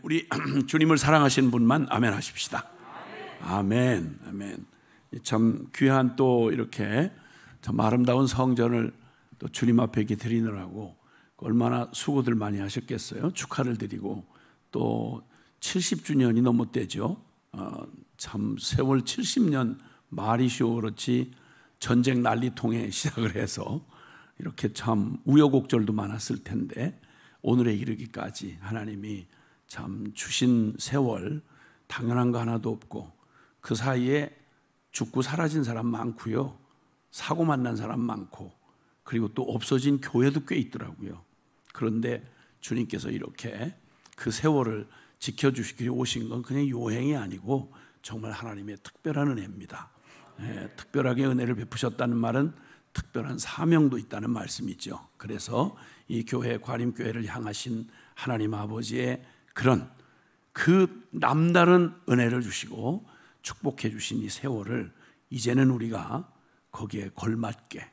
우리 주님을 사랑하시는 분만 아멘 하십시다. 아멘, 아멘. 참 귀한 또 이렇게 참 아름다운 성전을 또 주님 앞에 이렇게 드리느라고 얼마나 수고들 많이 하셨겠어요. 축하를 드리고 또 70주년이 넘었대죠. 참 세월 70년 말이 쉬워 그렇지 전쟁 난리통에 시작을 해서 이렇게 참 우여곡절도 많았을 텐데 오늘에 이르기까지 하나님이 참 주신 세월 당연한 거 하나도 없고 그 사이에 죽고 사라진 사람 많고요, 사고 만난 사람 많고 그리고 또 없어진 교회도 꽤 있더라고요. 그런데 주님께서 이렇게 그 세월을 지켜주시기로 오신 건 그냥 요행이 아니고 정말 하나님의 특별한 은혜입니다. 특별하게 은혜를 베푸셨다는 말은 특별한 사명도 있다는 말씀이죠. 그래서 이 교회, 과림교회를 향하신 하나님 아버지의 그런 그 남다른 은혜를 주시고 축복해 주신 이 세월을 이제는 우리가 거기에 걸맞게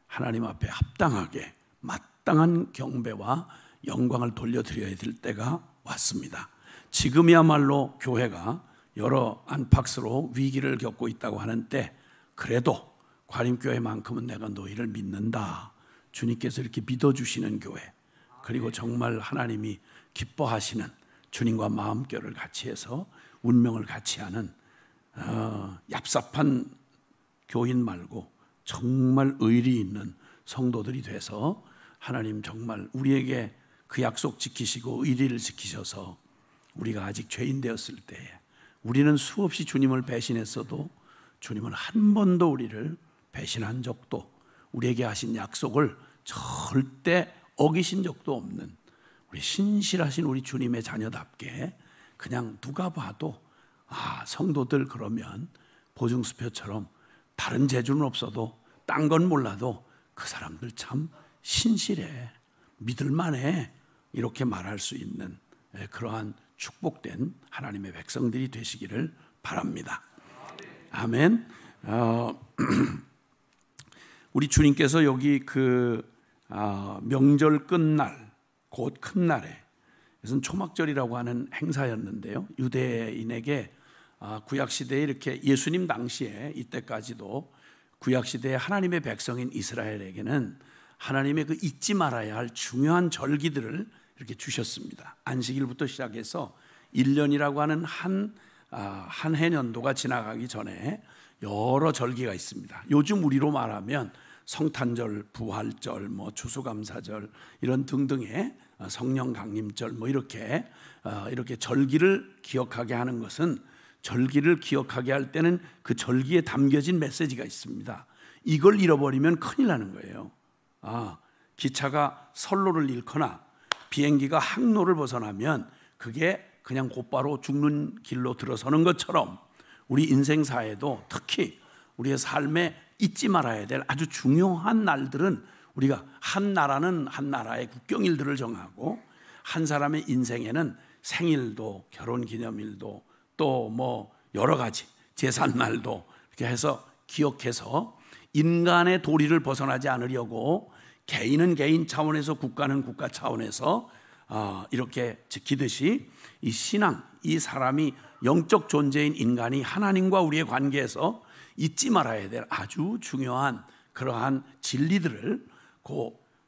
하나님 앞에 합당하게 마땅한 경배와 영광을 돌려드려야 될 때가 왔습니다. 지금이야말로 교회가 여러 안팎으로 위기를 겪고 있다고 하는 때 그래도 과림교회만큼은 내가 너희를 믿는다. 주님께서 이렇게 믿어주시는 교회, 그리고 정말 하나님이 기뻐하시는 주님과 마음결을 같이 해서 운명을 같이 하는 얍삽한 교인 말고 정말 의리 있는 성도들이 돼서 하나님 정말 우리에게 그 약속 지키시고 의리를 지키셔서 우리가 아직 죄인 되었을 때에 우리는 수없이 주님을 배신했어도 주님은 한 번도 우리를 배신한 적도, 우리에게 하신 약속을 절대 어기신 적도 없는 우리 신실하신 우리 주님의 자녀답게 그냥 누가 봐도 성도들 그러면 보증수표처럼 다른 재주는 없어도 딴 건 몰라도 그 사람들 참 신실해, 믿을만해, 이렇게 말할 수 있는 그러한 축복된 하나님의 백성들이 되시기를 바랍니다. 아멘. 우리 주님께서 여기 그 명절 끝날, 곧 큰 날에, 이것은 초막절이라고 하는 행사였는데요, 유대인에게 구약시대에 이렇게 예수님 당시에 이때까지도 구약시대에 하나님의 백성인 이스라엘에게는 하나님의 그 잊지 말아야 할 중요한 절기들을 이렇게 주셨습니다. 안식일부터 시작해서 1년이라고 하는 한 해년도가 지나가기 전에 여러 절기가 있습니다. 요즘 우리로 말하면 성탄절, 부활절, 추수감사절 이런 등등의 성령 강림절 이렇게 절기를 기억하게 하는 것은, 절기를 기억하게 할 때는 그 절기에 담겨진 메시지가 있습니다. 이걸 잃어버리면 큰일 나는 거예요. 기차가 선로를 잃거나 비행기가 항로를 벗어나면 그게 그냥 곧바로 죽는 길로 들어서는 것처럼 우리 인생사에도 특히 우리의 삶에 잊지 말아야 될 아주 중요한 날들은, 우리가 한 나라는 한 나라의 국경일들을 정하고 한 사람의 인생에는 생일도 결혼기념일도 또 여러 가지 제삿날도 이렇게 해서 기억해서 인간의 도리를 벗어나지 않으려고 개인은 개인 차원에서 국가는 국가 차원에서 이렇게 지키듯이 이 신앙, 이 사람이 영적 존재인 인간이 하나님과 우리의 관계에서 잊지 말아야 될 아주 중요한 그러한 진리들을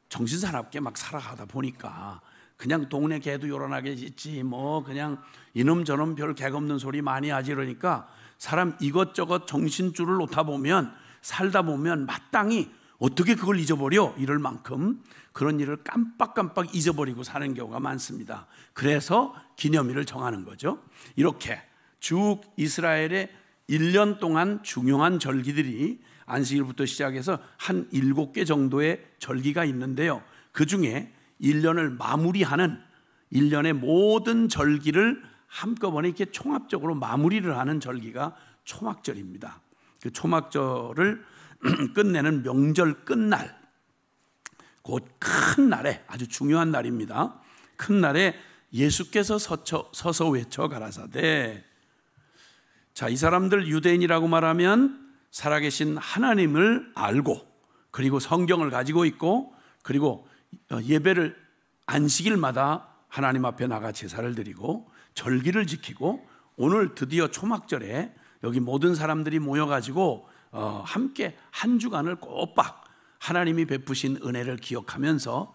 정신사납게 막 살아가다 보니까 그냥 동네 개도 요란하게 짖지 그냥 이놈 저놈 별 개가 없는 소리 많이 하지 이러니까 사람 이것저것 정신줄을 놓다 보면, 살다 보면 마땅히 어떻게 그걸 잊어버려 이럴 만큼 그런 일을 깜빡깜빡 잊어버리고 사는 경우가 많습니다. 그래서 기념일을 정하는 거죠. 이렇게 쭉 이스라엘의 1년 동안 중요한 절기들이 안식일부터 시작해서 한 7개 정도의 절기가 있는데요, 그 중에 1년을 마무리하는, 1년의 모든 절기를 한꺼번에 이렇게 총합적으로 마무리를 하는 절기가 초막절입니다. 그 초막절을 끝내는 명절 끝날, 곧 큰 날에, 아주 중요한 날입니다. 큰 날에 예수께서 서서 외쳐 가라사대. 자, 이 사람들 유대인이라고 말하면 살아계신 하나님을 알고, 그리고 성경을 가지고 있고, 그리고 예배를 안식일마다 하나님 앞에 나가 제사를 드리고 절기를 지키고 오늘 드디어 초막절에 여기 모든 사람들이 모여가지고 함께 한 주간을 꼬박 하나님이 베푸신 은혜를 기억하면서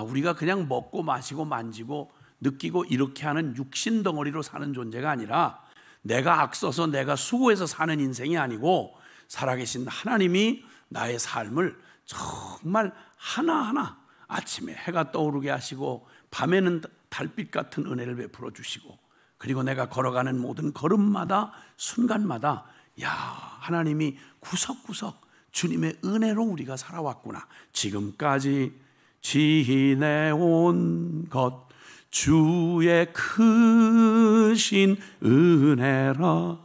우리가 그냥 먹고 마시고 만지고 느끼고 이렇게 하는 육신 덩어리로 사는 존재가 아니라 내가 악써서 내가 수고해서 사는 인생이 아니고 살아계신 하나님이 나의 삶을 정말 하나하나 아침에 해가 떠오르게 하시고 밤에는 달빛 같은 은혜를 베풀어 주시고 그리고 내가 걸어가는 모든 걸음마다 순간마다 하나님이 구석구석 주님의 은혜로 우리가 살아왔구나. 지금까지 지내온 것 주의 크신 은혜라.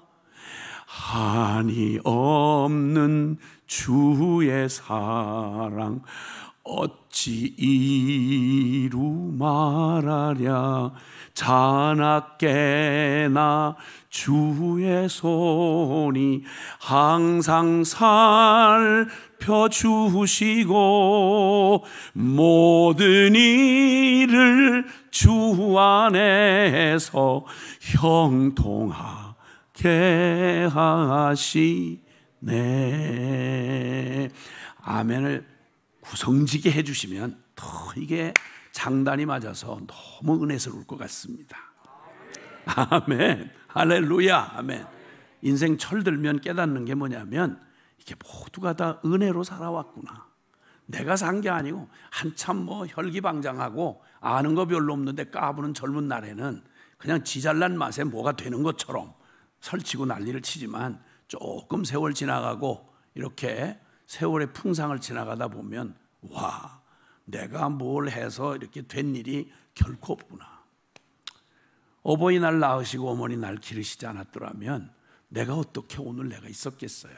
한이 없는 주의 사랑 어찌 이루 말하랴. 자나깨나 주의 손이 항상 살펴주시고 모든 일을 주 안에서 형통하게 하시네. 아멘을 구성지게 해주시면 더 이게 장단이 맞아서 너무 은혜스러울 것 같습니다. 아멘, 할렐루야, 아멘. 인생 철들면 깨닫는 게 뭐냐면 이게 모두가 다 은혜로 살아왔구나. 내가 산 게 아니고 한참 혈기방장하고 아는 거 별로 없는데 까부는 젊은 날에는 그냥 지잘난 맛에 뭐가 되는 것처럼 설치고 난리를 치지만 조금 세월 지나가고 이렇게 세월의 풍상을 지나가다 보면 내가 뭘 해서 이렇게 된 일이 결코 없구나. 어버이날 낳으시고 어머니 날 기르시지 않았더라면 내가 어떻게 오늘 내가 있었겠어요.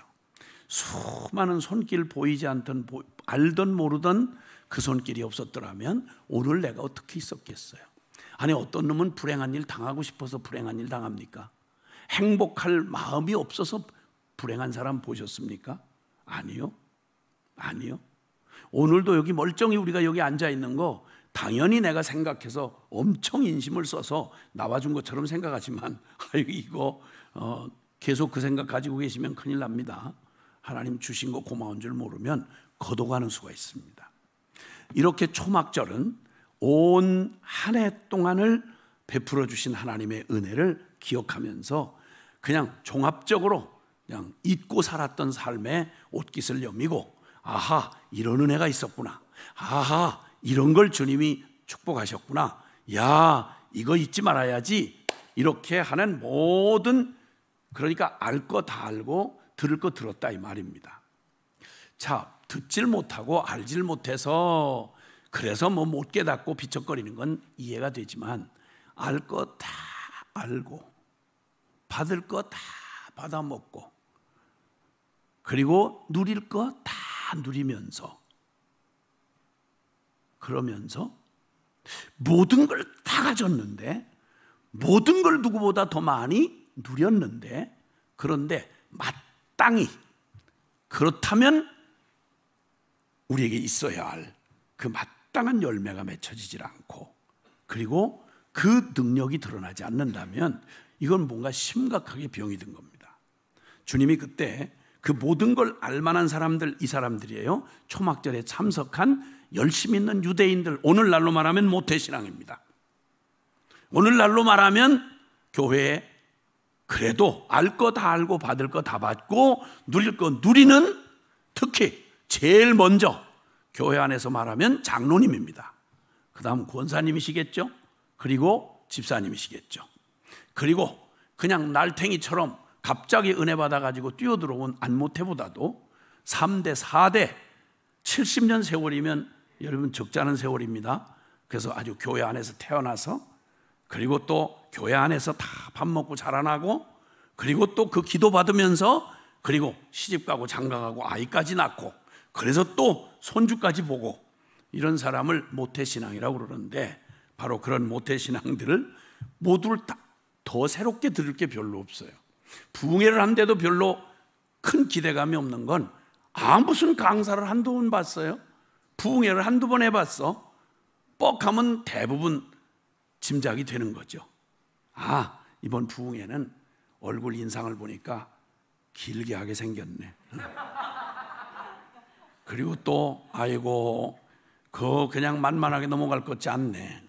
수많은 손길 보이지 않던 알던 모르던 그 손길이 없었더라면 오늘 내가 어떻게 있었겠어요. 아니 어떤 놈은 불행한 일 당하고 싶어서 불행한 일 당합니까? 행복할 마음이 없어서 불행한 사람 보셨습니까? 아니요. 오늘도 여기 멀쩡히 우리가 여기 앉아 있는 거 당연히 내가 생각해서 엄청 인심을 써서 나와준 것처럼 생각하지만 이거 계속 그 생각 가지고 계시면 큰일 납니다. 하나님 주신 거 고마운 줄 모르면 거둬가는 수가 있습니다. 이렇게 초막절은 온 한 해 동안을 베풀어 주신 하나님의 은혜를 기억하면서 그냥 종합적으로 그냥 잊고 살았던 삶에 옷깃을 여미고 이런 은혜가 있었구나. 이런 걸 주님이 축복하셨구나. 이거 잊지 말아야지. 이렇게 하는 모든, 그러니까 알 거 다 알고 들을 거 들었다 이 말입니다. 자, 듣질 못하고 알질 못해서 그래서 못 깨닫고 비척거리는 건 이해가 되지만 알 거 다 알고 받을 거 다 받아 먹고 그리고 누릴 거 다 누리면서 그러면서 모든 걸 다 가졌는데 모든 걸 누구보다 더 많이 누렸는데 그런데 마땅히 그렇다면 우리에게 있어야 할 그 마땅한 열매가 맺혀지질 않고 그리고 그 능력이 드러나지 않는다면 이건 뭔가 심각하게 병이 든 겁니다. 주님이 그때 그 모든 걸 알만한 사람들, 이 사람들이에요. 초막절에 참석한 열심히 있는 유대인들, 오늘날로 말하면 모태신앙입니다. 오늘날로 말하면 교회에 그래도 알 거 다 알고 받을 거 다 받고 누릴 거 누리는, 특히 제일 먼저 교회 안에서 말하면 장로님입니다. 그 다음 권사님이시겠죠. 그리고 집사님이시겠죠. 그리고 그냥 날탱이처럼 갑자기 은혜 받아가지고 뛰어들어온 안모태보다도 3대, 4대 70년 세월이면 여러분 적지 않은 세월입니다. 그래서 아주 교회 안에서 태어나서 그리고 또 교회 안에서 다 밥 먹고 자라나고 그리고 또 그 기도 받으면서 그리고 시집가고 장가가고 아이까지 낳고 그래서 또 손주까지 보고 이런 사람을 모태신앙이라고 그러는데 바로 그런 모태신앙들을 모두를 더 새롭게 들을 게 별로 없어요. 부흥회를 한데도 별로 큰 기대감이 없는 건 무슨 강사를 한두 번 봤어요? 부흥회를 한두 번 해봤어? 뻑하면 대부분 짐작이 되는 거죠. 아, 이번 부흥회는 얼굴 인상을 보니까 길게 하게 생겼네. 그리고 또 아이고 그냥 만만하게 넘어갈 것 같지 않네.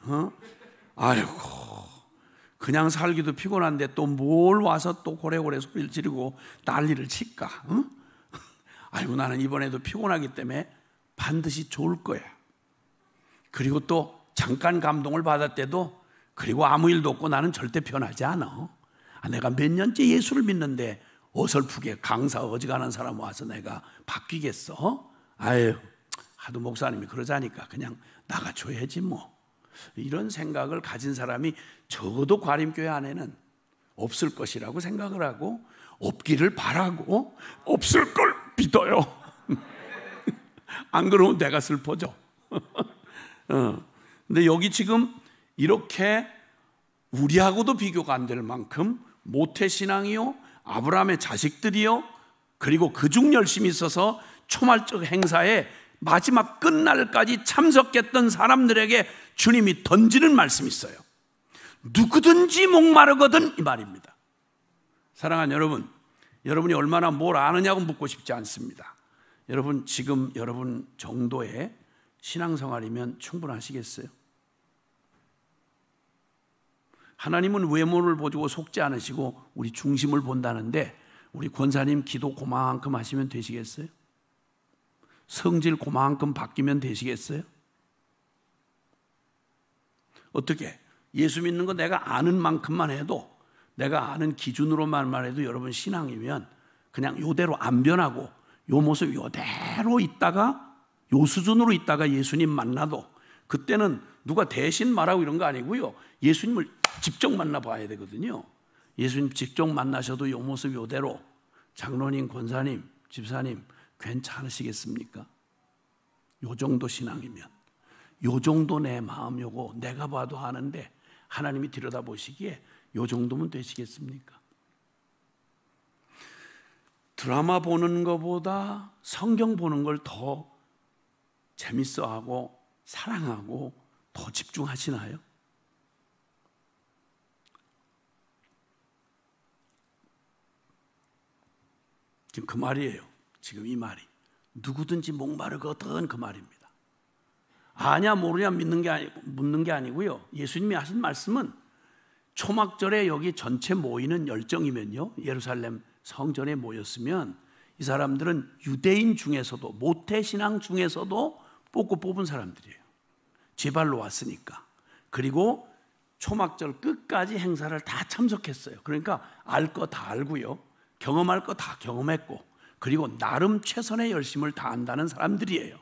아이고 그냥 살기도 피곤한데 또 뭘 와서 또 고래고래 소리를 지르고 난리를 칠까? 아이고 나는 이번에도 피곤하기 때문에 반드시 좋을 거야. 그리고 또 잠깐 감동을 받았대도 그리고 아무 일도 없고 나는 절대 변하지 않아. 내가 몇 년째 예수를 믿는데 어설프게 강사 어지간한 사람 와서 내가 바뀌겠어? 아유, 하도 목사님이 그러자니까 그냥 나가줘야지 뭐. 이런 생각을 가진 사람이 적어도 과림교회 안에는 없을 것이라고 생각을 하고 없기를 바라고 없을 걸 믿어요. 안 그러면 내가 슬퍼져. 근데 여기 지금 이렇게 우리하고도 비교가 안 될 만큼 모태신앙이요, 아브라함의 자식들이요, 그리고 그중 열심히 있어서 초말적 행사에 마지막 끝날까지 참석했던 사람들에게 주님이 던지는 말씀이 있어요. 누구든지 목마르거든, 이 말입니다. 사랑하는 여러분, 여러분이 얼마나 뭘 아느냐고 묻고 싶지 않습니다. 여러분 지금 여러분 정도의 신앙생활이면 충분하시겠어요? 하나님은 외모를 보고 속지 않으시고 우리 중심을 본다는데 우리 권사님 기도 그만큼 하시면 되시겠어요? 성질 그만큼 바뀌면 되시겠어요? 어떻게? 예수 믿는 거 내가 아는 만큼만 해도, 내가 아는 기준으로만 말해도 여러분 신앙이면 그냥 요대로 안 변하고 요 모습 요대로 있다가 요 수준으로 있다가 예수님 만나도 그때는 누가 대신 말하고 이런 거 아니고요, 예수님을 직접 만나봐야 되거든요. 예수님 직접 만나셔도 요 모습 요대로 장로님, 권사님, 집사님 괜찮으시겠습니까? 요 정도 신앙이면, 요 정도 내 마음 요거 내가 봐도 하는데 하나님이 들여다보시기에 요 정도면 되시겠습니까? 드라마 보는 것보다 성경 보는 걸 더 재밌어하고 사랑하고 더 집중하시나요? 지금 그 말이에요. 지금 이 말이 누구든지 목마르거든 그 말입니다. 아냐 모르냐 묻는 게 아니고요, 예수님이 하신 말씀은 초막절에 여기 전체 모이는 열정이면요, 예루살렘 성전에 모였으면 이 사람들은 유대인 중에서도 모태신앙 중에서도 뽑은 사람들이에요. 제발로 왔으니까. 그리고 초막절 끝까지 행사를 다 참석했어요. 그러니까 알 거 다 알고요, 경험할 거 다 경험했고, 그리고 나름 최선의 열심을 다한다는 사람들이에요.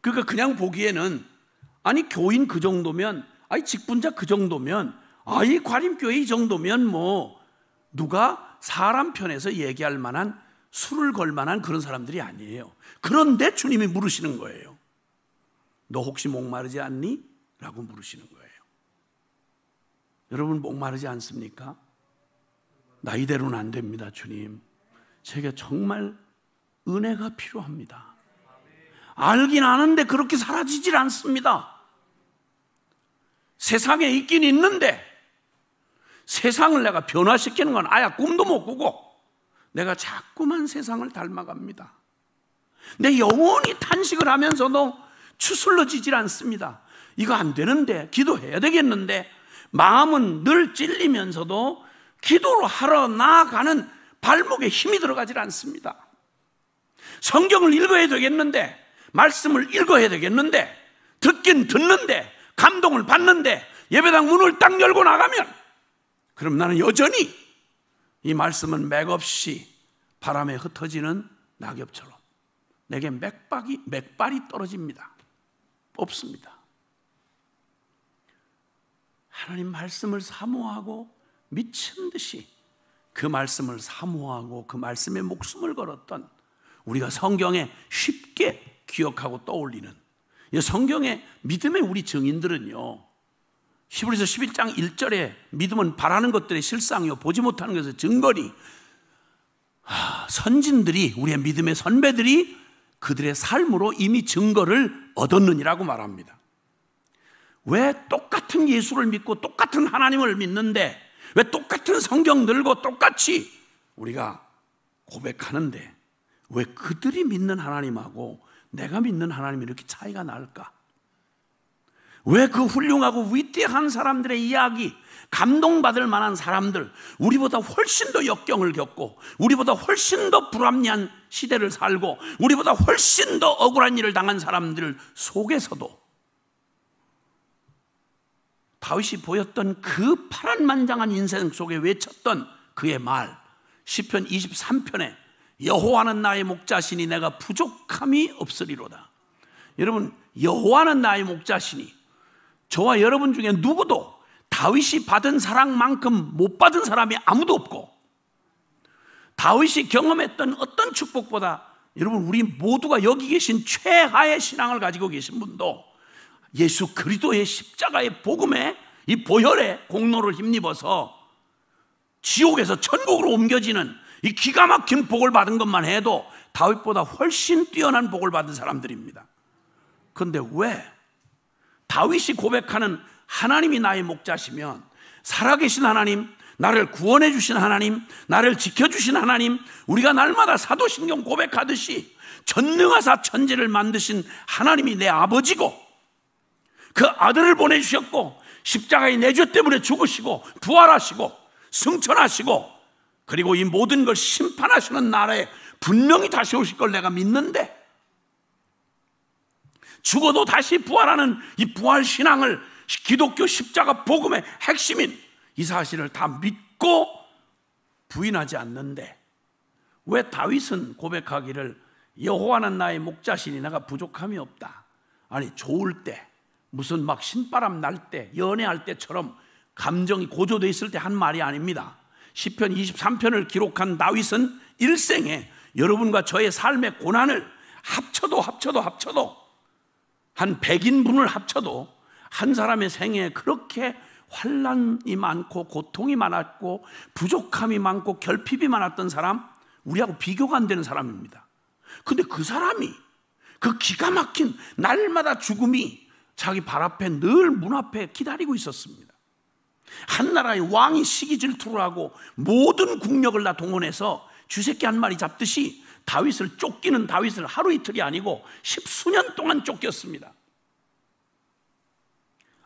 그러니까 그냥 보기에는 아니 교인 그 정도면, 아니 직분자 그 정도면, 아이 과림교회 이 정도면 뭐 누가 사람 편에서 얘기할 만한, 술을 걸 만한 그런 사람들이 아니에요. 그런데 주님이 물으시는 거예요. 너 혹시 목마르지 않니? 라고 물으시는 거예요. 여러분 목마르지 않습니까? 나이대로는 안 됩니다. 주님, 제게 정말 은혜가 필요합니다. 알긴 아는데 그렇게 사라지질 않습니다. 세상에 있긴 있는데 세상을 내가 변화시키는 건 아예 꿈도 못 꾸고 내가 자꾸만 세상을 닮아갑니다. 내 영혼이 탄식을 하면서도 추슬러지질 않습니다. 이거 안 되는데, 기도해야 되겠는데, 마음은 늘 찔리면서도 기도를 하러 나아가는 발목에 힘이 들어가질 않습니다. 성경을 읽어야 되겠는데, 말씀을 읽어야 되겠는데, 듣긴 듣는데, 감동을 받는데, 예배당 문을 딱 열고 나가면, 그럼 나는 여전히 이 말씀은 맥없이 바람에 흩어지는 낙엽처럼 내게 맥발이 떨어집니다. 없습니다. 하나님 말씀을 사모하고 미친 듯이 그 말씀을 사모하고 그 말씀에 목숨을 걸었던, 우리가 성경에 쉽게 기억하고 떠올리는 성경의 믿음의 우리 증인들은요, 히브리서 11장 1절에 믿음은 바라는 것들의 실상이요 보지 못하는 것의 증거니, 선진들이, 우리의 믿음의 선배들이 그들의 삶으로 이미 증거를 얻었느니라고 말합니다. 왜 똑같은 예수를 믿고 똑같은 하나님을 믿는데 왜 똑같은 성경 들고 똑같이 우리가 고백하는데 왜 그들이 믿는 하나님하고 내가 믿는 하나님이 이렇게 차이가 날까? 왜 그 훌륭하고 위대한 사람들의 이야기, 감동받을 만한 사람들, 우리보다 훨씬 더 역경을 겪고 우리보다 훨씬 더 불합리한 시대를 살고 우리보다 훨씬 더 억울한 일을 당한 사람들 속에서도 다윗이 보였던 그 파란만장한 인생 속에 외쳤던 그의 말, 시편 23편에 여호와는 나의 목자시니 내가 부족함이 없으리로다. 여러분, 여호와는 나의 목자시니 저와 여러분 중에 누구도 다윗이 받은 사랑만큼 못 받은 사람이 아무도 없고 다윗이 경험했던 어떤 축복보다 여러분 우리 모두가 여기 계신 최하의 신앙을 가지고 계신 분도 예수 그리스도의 십자가의 복음에 이 보혈의 공로를 힘입어서 지옥에서 천국으로 옮겨지는 이 기가 막힌 복을 받은 것만 해도 다윗보다 훨씬 뛰어난 복을 받은 사람들입니다. 그런데 왜 다윗이 고백하는 하나님이 나의 목자시면 살아계신 하나님, 나를 구원해 주신 하나님, 나를 지켜주신 하나님, 우리가 날마다 사도신경 고백하듯이 전능하사 천지를 만드신 하나님이 내 아버지고 그 아들을 보내주셨고 십자가의 내 죄 때문에 죽으시고 부활하시고 승천하시고 그리고 이 모든 걸 심판하시는 날에 분명히 다시 오실 걸 내가 믿는데 죽어도 다시 부활하는 이 부활신앙을 기독교 십자가 복음의 핵심인 이 사실을 다 믿고 부인하지 않는데 왜 다윗은 고백하기를 여호와는 나의 목자시니 내가 부족함이 없다. 아니 좋을 때 무슨 막 신바람 날 때 연애할 때처럼 감정이 고조되어 있을 때 한 말이 아닙니다. 시편 23편을 기록한 다윗은 일생에 여러분과 저의 삶의 고난을 합쳐도 한 100인분을 합쳐도 한 사람의 생애에 그렇게 환난이 많고 고통이 많았고 부족함이 많고 결핍이 많았던 사람, 우리하고 비교가 안 되는 사람입니다. 근데 그 사람이 그 기가 막힌 날마다 죽음이 자기 발 앞에 늘 문 앞에 기다리고 있었습니다. 한 나라의 왕이 시기 질투를 하고 모든 국력을 다 동원해서 쥐새끼 한 마리 잡듯이 다윗을 쫓기는 다윗을 하루 이틀이 아니고 10수년 동안 쫓겼습니다.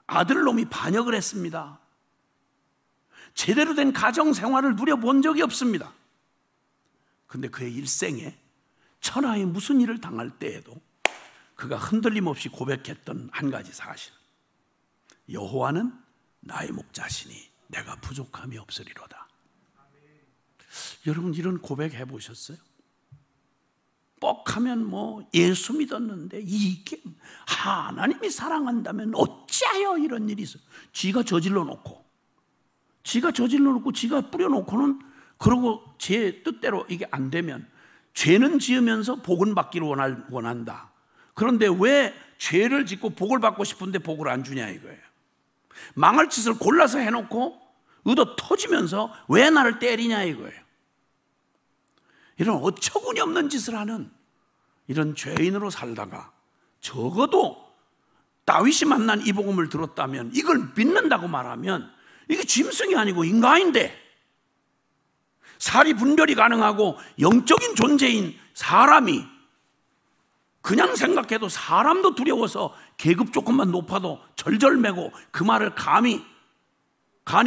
아들놈이 반역을 했습니다. 제대로 된 가정생활을 누려본 적이 없습니다. 근데 그의 일생에 천하에 무슨 일을 당할 때에도 그가 흔들림 없이 고백했던 한 가지 사실, 여호와는 나의 목자시니 내가 부족함이 없으리로다. 여러분 이런 고백 해보셨어요? 뻑하면 뭐 예수 믿었는데 이게 하나님이 사랑한다면 어찌하여 이런 일이 있어? 지가 저질러 놓고 지가 뿌려놓고는 그러고 제 뜻대로 이게 안 되면 죄는 지으면서 복은 받기를 원한다. 그런데 왜 죄를 짓고 복을 받고 싶은데 복을 안 주냐 이거예요. 망할 짓을 골라서 해놓고 의도 터지면서 왜 나를 때리냐 이거예요. 이런 어처구니 없는 짓을 하는 이런 죄인으로 살다가 적어도 다윗이 만난 이 복음을 들었다면 이걸 믿는다고 말하면 이게 짐승이 아니고 인간인데 사리 분별이 가능하고 영적인 존재인 사람이 그냥 생각해도 사람도 두려워서 계급 조금만 높아도 절절매고 그 말을 간이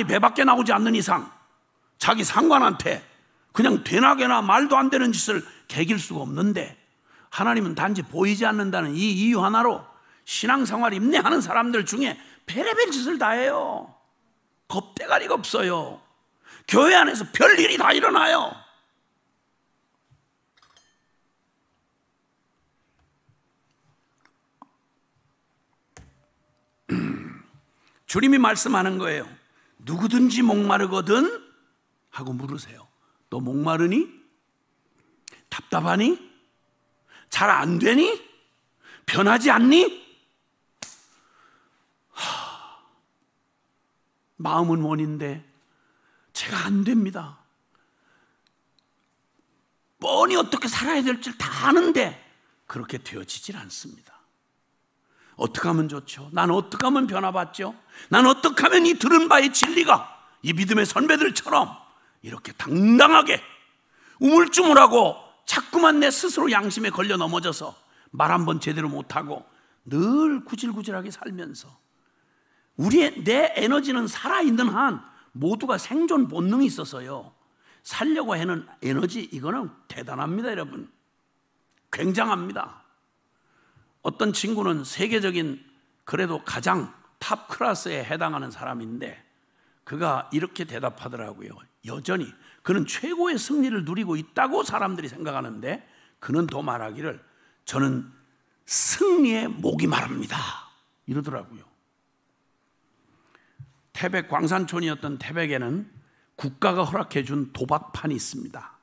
배 밖에 나오지 않는 이상 자기 상관한테 그냥 되나게나 말도 안 되는 짓을 개길 수가 없는데 하나님은 단지 보이지 않는다는 이 이유 하나로 신앙생활 임내하는 사람들 중에 별의별 짓을 다 해요. 겁대가리가 없어요. 교회 안에서 별일이 다 일어나요. 주님이 말씀하는 거예요. 누구든지 목마르거든 하고 물으세요. 너 목마르니? 답답하니? 잘 안 되니? 변하지 않니? 마음은 원인데 제가 안 됩니다. 뻔히 어떻게 살아야 될지 다 아는데 그렇게 되어지질 않습니다. 어떻게 하면 좋죠? 난 어떻게 하면 변화받죠? 난 어떻게 하면 이 들은 바의 진리가 이 믿음의 선배들처럼 이렇게 당당하게 우물쭈물하고 자꾸만 내 스스로 양심에 걸려 넘어져서 말 한번 제대로 못하고 늘 구질구질하게 살면서 내 에너지는 살아있는 한 모두가 생존 본능이 있어서요, 살려고 하는 에너지, 이거는 대단합니다. 여러분, 굉장합니다. 어떤 친구는 세계적인 그래도 가장 탑 클래스에 해당하는 사람인데 그가 이렇게 대답하더라고요. 여전히 그는 최고의 승리를 누리고 있다고 사람들이 생각하는데 그는 더 말하기를 저는 승리의 목이 마릅니다 이러더라고요. 태백 광산촌이었던 태백에는 국가가 허락해 준 도박판이 있습니다.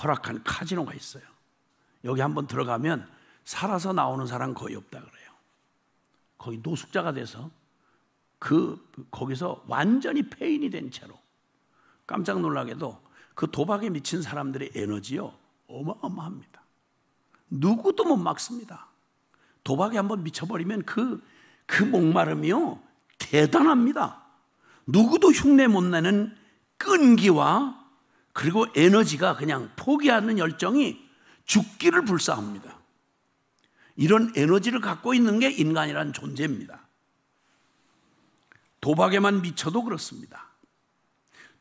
허락한 카지노가 있어요. 여기 한번 들어가면 살아서 나오는 사람 거의 없다 그래요. 거의 노숙자가 돼서 거기서 완전히 폐인이 된 채로, 깜짝 놀라게도 그 도박에 미친 사람들의 에너지요 어마어마합니다. 누구도 못 막습니다. 도박에 한번 미쳐버리면 그 목마름이요 대단합니다. 누구도 흉내 못 내는 끈기와 그리고 에너지가 그냥 포기하는 열정이 죽기를 불사합니다. 이런 에너지를 갖고 있는 게 인간이라는 존재입니다. 도박에만 미쳐도 그렇습니다.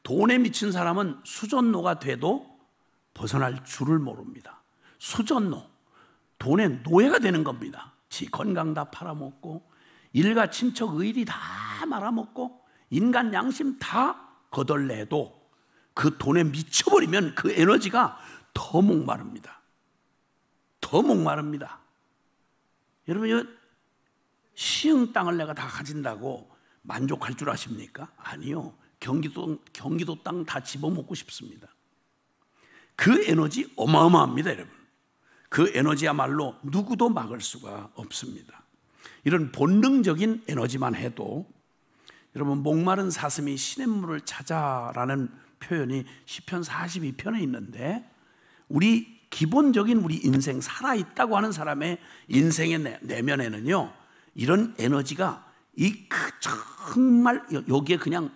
돈에 미친 사람은 수전노가 돼도 벗어날 줄을 모릅니다. 수전노, 돈의 노예가 되는 겁니다. 지 건강 다 팔아먹고 일가 친척 의리 다 말아먹고 인간 양심 다 거덜내도 그 돈에 미쳐버리면 그 에너지가 더 목마릅니다. 더 목마릅니다. 여러분, 시흥 땅을 내가 다 가진다고 만족할 줄 아십니까? 아니요. 경기도 땅 다 집어먹고 싶습니다. 그 에너지 어마어마합니다, 여러분. 그 에너지야말로 누구도 막을 수가 없습니다. 이런 본능적인 에너지만 해도, 여러분, 목마른 사슴이 시냇물을 찾아라는 표현이 시편 42편에 있는데, 기본적인 우리 인생, 살아있다고 하는 사람의 인생의 내면에는요, 이런 에너지가 정말 여기에 그냥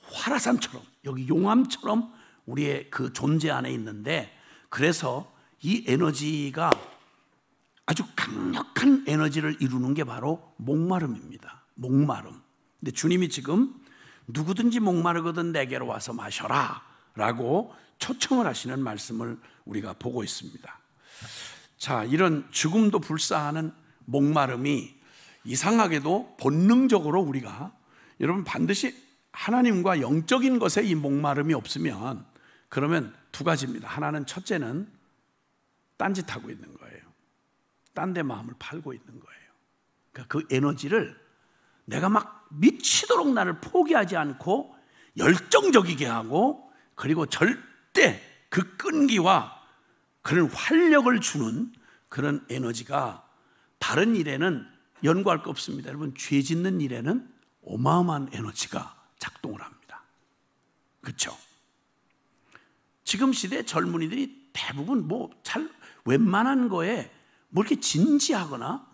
화라산처럼, 여기 용암처럼 우리의 그 존재 안에 있는데, 그래서 이 에너지가 아주 강력한 에너지를 이루는 게 바로 목마름입니다. 목마름. 근데 주님이 지금 누구든지 목마르거든 내게로 와서 마셔라 라고 초청을 하시는 말씀을 우리가 보고 있습니다. 자, 이런 죽음도 불사하는 목마름이 이상하게도 본능적으로 우리가, 여러분, 반드시 하나님과 영적인 것에 이 목마름이 없으면 그러면 두 가지입니다. 하나는, 첫째는 딴짓하고 있는 거예요. 딴 데 마음을 팔고 있는 거예요. 그러니까 그 에너지를 내가 막 미치도록 나를 포기하지 않고 열정적이게 하고, 그리고 절대 그 끈기와 그런 활력을 주는 그런 에너지가 다른 일에는 연구할 거 없습니다. 여러분, 죄 짓는 일에는 어마어마한 에너지가 작동을 합니다. 그렇죠? 지금 시대 젊은이들이 대부분 웬만한 거에 이렇게 진지하거나 막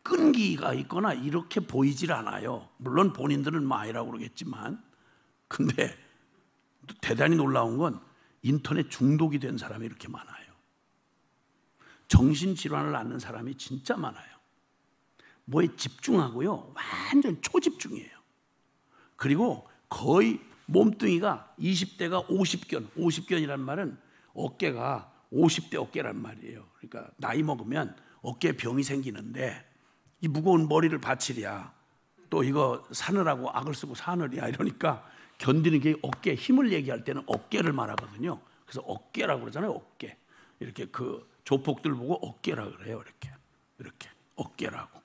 끈기가 있거나 이렇게 보이질 않아요. 물론 본인들은 아니라고 그러겠지만, 근데 대단히 놀라운 건 인터넷 중독이 된 사람이 이렇게 많아요. 정신질환을 앓는 사람이 진짜 많아요. 뭐에 집중하고요, 완전 초집중이에요. 그리고 거의 몸뚱이가 20대가 50견이란 말은 어깨가 50대 어깨란 말이에요. 그러니까 나이 먹으면 어깨에 병이 생기는데, 이 무거운 머리를 받치랴, 또 이거 사느라고 악을 쓰고 사느랴 이러니까 견디는 게, 어깨 힘을 얘기할 때는 어깨를 말하거든요. 그래서 어깨라고 그러잖아요. 어깨. 이렇게 그 조폭들 보고 어깨라고 그래요. 이렇게 어깨라고.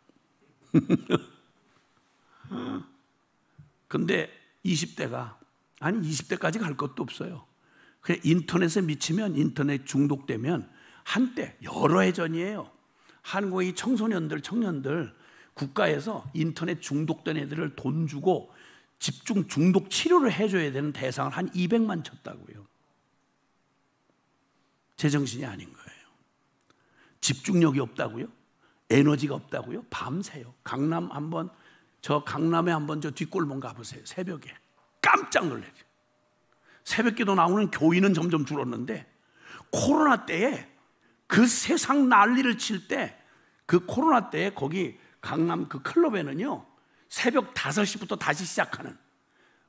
근데 20대까지 갈 것도 없어요. 그냥 인터넷에 미치면, 인터넷 중독되면, 한때 여러 해 전이에요, 한국의 청년들 국가에서 인터넷 중독된 애들을 돈 주고 집중 중독 치료를 해줘야 되는 대상을 한 200만 쳤다고요. 제정신이 아닌 거예요. 집중력이 없다고요? 에너지가 없다고요? 밤새요. 저 강남에 한번 저 뒷골목 가보세요. 새벽에 깜짝 놀래요. 새벽기도 나오는 교인은 점점 줄었는데, 코로나 때에 그 세상 난리를 칠 때, 그 코로나 때에 거기 강남 그 클럽에는요, 새벽 5시부터 다시 시작하는,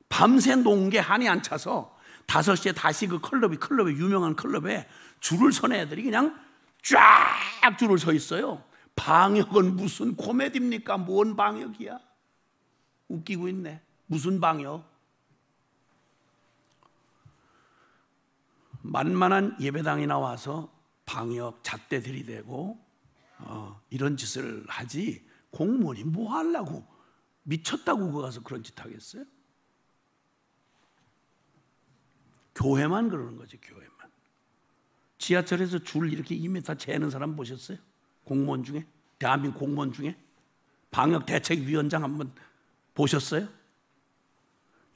밤새 논 게 한이 안 차서 5시에 다시 그 클럽에 유명한 클럽에 줄을 서는 애들이 그냥 쫙 줄을 서 있어요. 방역은 무슨 코미디입니까? 뭔 방역이야? 웃기고 있네. 무슨 방역? 만만한 예배당에 나와서 방역 잣대 들이대고 이런 짓을 하지, 공무원이 뭐 하려고, 미쳤다고 거기 가서 그런 짓 하겠어요? 교회만 그러는 거지, 교회만. 지하철에서 줄 이렇게 2m 재는 사람 보셨어요? 공무원 중에? 대한민국 공무원 중에? 방역대책위원장 한번 보셨어요?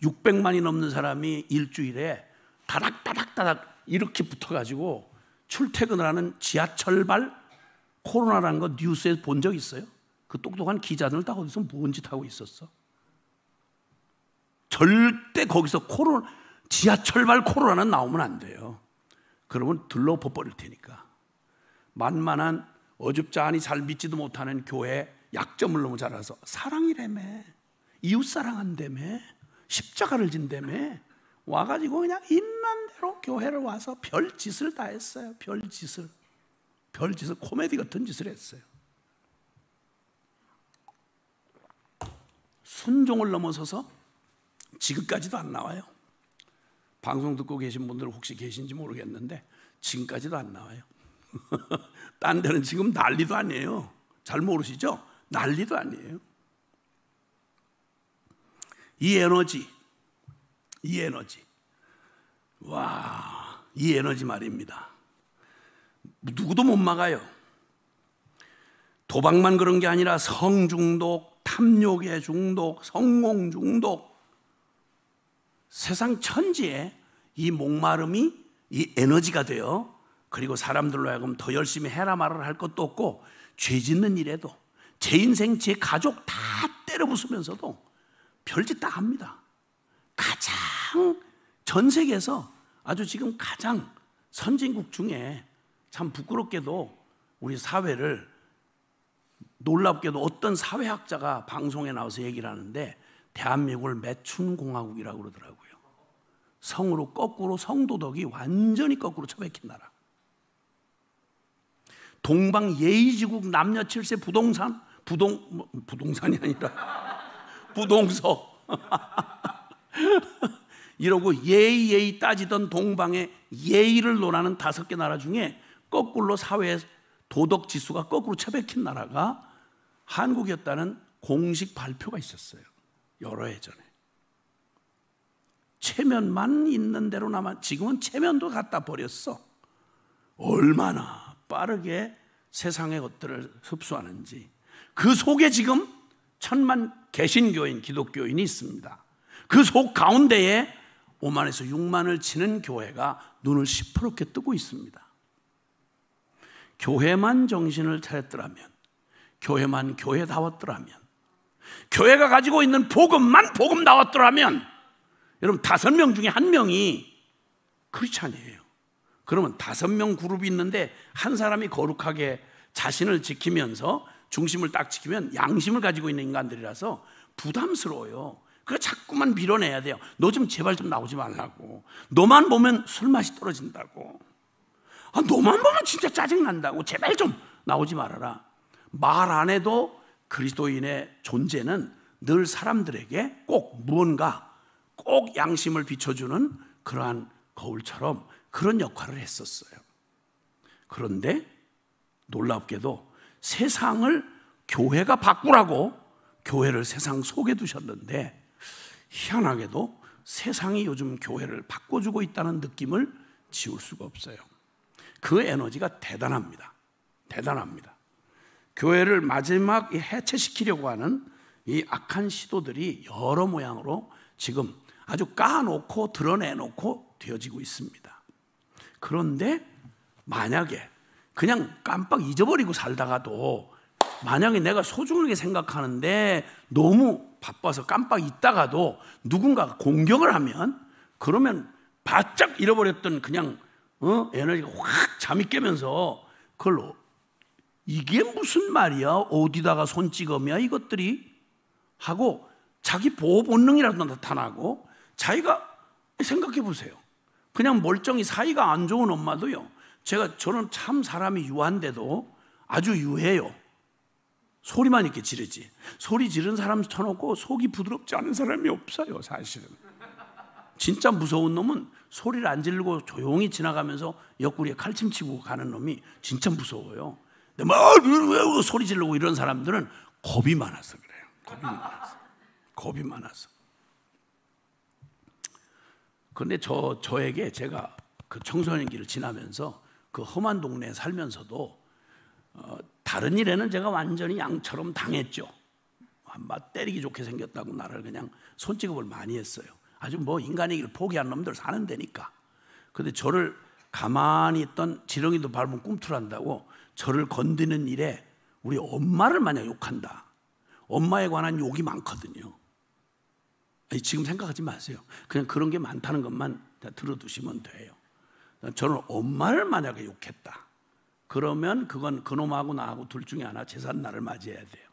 600만이 넘는 사람이 일주일에 다닥다닥다닥 이렇게 붙어가지고 출퇴근을 하는 지하철발 코로나라는 거 뉴스에 본 적 있어요? 그 똑똑한 기자들 다 거기서 뭔 짓 하고 있었어? 절대 거기서 지하철발 코로나는 나오면 안 돼요. 그러면 들러엎어 버릴 테니까. 만만한 어줍잖이 잘 믿지도 못하는 교회 약점을 너무 잘 알아서 사랑이라며, 이웃사랑한다며, 십자가를 진다며 와가지고 그냥 있는 대로 교회를 와서 별짓을 다 했어요. 별짓을 코미디 같은 짓을 했어요. 순종을 넘어서서 지금까지도 안 나와요. 방송 듣고 계신 분들 혹시 계신지 모르겠는데 지금까지도 안 나와요. 딴 데는 지금 난리도 아니에요. 잘 모르시죠? 난리도 아니에요. 이 에너지, 와, 이 에너지 말입니다. 누구도 못 막아요. 도박만 그런 게 아니라 성중독, 탐욕의 중독, 성공 중독, 세상 천지에 이 목마름이 이 에너지가 되어, 그리고 사람들로 하여금 더 열심히 해라 말을 할 것도 없고, 죄 짓는 일에도 제 인생, 제 가족 다 때려 부수면서도 별짓 다 합니다. 가장 전 세계에서 아주 지금 가장 선진국 중에 참 부끄럽게도 우리 사회를, 놀랍게도 어떤 사회학자가 방송에 나와서 얘기를 하는데 대한민국을 매춘 공화국이라고 그러더라고요. 성으로 거꾸로, 성도덕이 완전히 거꾸로 처박힌 나라. 동방 예의지국 남녀 7세 부동산이 아니라 부동석 이러고 예의 따지던 동방의 예의를 논하는 5개 나라 중에 거꾸로 사회의 도덕 지수가 거꾸로 처박힌 나라가 한국이었다는 공식 발표가 있었어요. 여러 해 전에. 체면만 있는 대로 남아, 지금은 체면도 갖다 버렸어. 얼마나 빠르게 세상의 것들을 흡수하는지. 그 속에 지금 1000만 개신교인, 기독교인이 있습니다. 그 속 가운데에 5만에서 6만을 치는 교회가 눈을 시퍼렇게 뜨고 있습니다. 교회만 정신을 차렸더라면, 교회만 교회다웠더라면, 교회가 가지고 있는 복음만 복음다웠더라면, 여러분 5명 중에 1명이 크리스찬이에요. 그러면 5명 그룹이 있는데 한 사람이 거룩하게 자신을 지키면서 중심을 딱 지키면 양심을 가지고 있는 인간들이라서 부담스러워요. 그래 자꾸만 밀어내야 돼요. 너 좀 제발 좀 나오지 말라고. 너만 보면 술맛이 떨어진다고. 너만 보면 진짜 짜증난다고. 제발 좀 나오지 말아라. 말 안 해도 그리스도인의 존재는 늘 사람들에게 꼭 무언가, 꼭 양심을 비춰주는 그러한 거울처럼 그런 역할을 했었어요. 그런데 놀랍게도 세상을 교회가 바꾸라고 교회를 세상 속에 두셨는데, 희한하게도 세상이 요즘 교회를 바꿔주고 있다는 느낌을 지울 수가 없어요. 그 에너지가 대단합니다. 대단합니다. 교회를 마지막 해체시키려고 하는 이 악한 시도들이 여러 모양으로 지금 아주 까놓고 드러내놓고 되어지고 있습니다. 그런데 만약에 그냥 깜빡 잊어버리고 살다가도 만약에 내가 소중하게 생각하는데 너무 바빠서 깜빡 있다가도 누군가가 공격을 하면, 그러면 바짝 잃어버렸던 그냥 에너지가 확 잠이 깨면서 그걸로 이게 무슨 말이야? 어디다가 손 찍으며 이것들이 하고 자기 보호 본능이라도 나타나고. 자기가 생각해 보세요. 그냥 멀쩡히 사이가 안 좋은 엄마도요, 저는 참 사람이 유한데도 아주 유해요. 소리만 이렇게 지르지. 소리 지른 사람 쳐놓고 속이 부드럽지 않은 사람이 없어요, 사실은. 진짜 무서운 놈은 소리를 안 지르고 조용히 지나가면서 옆구리에 칼침 치고 가는 놈이 진짜 무서워요. 근데 왜 소리 지르고 이런 사람들은 겁이 많아서 그래요. 겁이 많아서. 그런데 저에게 제가 그 청소년기를 지나면서 그 험한 동네에 살면서도 다른 일에는 제가 완전히 양처럼 당했죠. 때리기 좋게 생겼다고 나를 그냥 손찌검을 많이 했어요. 아주 인간의 길을 포기한 놈들 사는 데니까. 그런데 저를 가만히 있던 지렁이도 밟으면 꿈틀한다고 저를 건드는 일에 우리 엄마를 만약 욕한다. 엄마에 관한 욕이 많거든요. 지금 생각하지 마세요. 그냥 그런 게 많다는 것만 들어두시면 돼요. 저는 엄마를 만약에 욕했다. 그러면 그건 그놈하고 나하고 둘 중에 하나 제삿날을 맞이해야 돼요.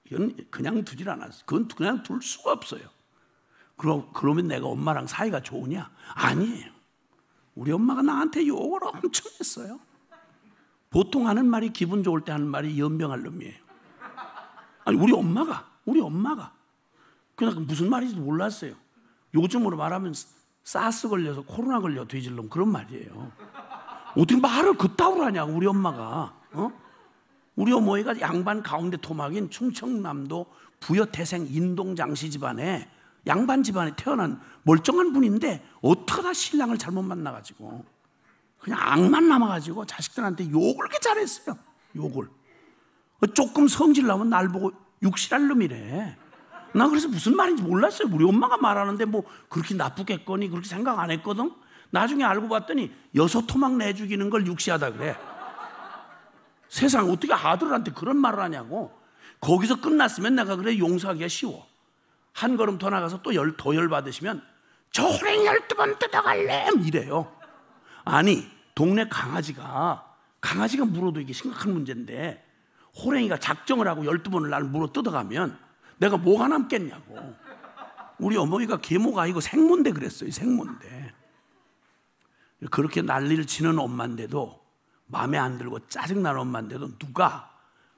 이건 그냥 두질 않았어요. 그건 그냥 둘 수가 없어요. 그러면 내가 엄마랑 사이가 좋으냐? 아니에요. 우리 엄마가 나한테 욕을 엄청 했어요. 보통 하는 말이, 기분 좋을 때 하는 말이 연병할 놈이에요. 아니, 우리 엄마가 그냥 무슨 말인지도 몰랐어요. 요즘으로 말하면 사스 걸려서 코로나 걸려 뒤질 놈, 그런 말이에요. 어떻게 말을 그따위로 하냐고, 우리 엄마가. 우리 어머니가 양반 가운데 토막인 충청남도 부여태생 인동장씨 집안에, 양반 집안에 태어난 멀쩡한 분인데 어떡하다 신랑을 잘못 만나가지고 그냥 악만 남아가지고 자식들한테 욕을 그렇게 잘했어요. 욕을. 조금 성질 나면 날 보고 육실할 놈이래. 나 그래서 무슨 말인지 몰랐어요. 우리 엄마가 말하는데 그렇게 나쁘겠거니 그렇게 생각 안 했거든. 나중에 알고 봤더니 여섯 토막 내 죽이는 걸 육시하다 그래. 세상 어떻게 아들한테 그런 말을 하냐고. 거기서 끝났으면 내가 그래 용서하기가 쉬워. 한 걸음 더 나가서 또 더 열받으시면 저 호랭이 12번 뜯어갈래 이래요. 아니, 동네 강아지가 물어도 이게 심각한 문제인데 호랭이가 작정을 하고 12번을 나를 물어 뜯어가면 내가 뭐가 남겠냐고. 우리 어머니가 계모가 아니고 생모인데 그랬어요. 생모인데. 그렇게 난리를 치는 엄마인데도, 마음에 안 들고 짜증나는 엄마인데도 누가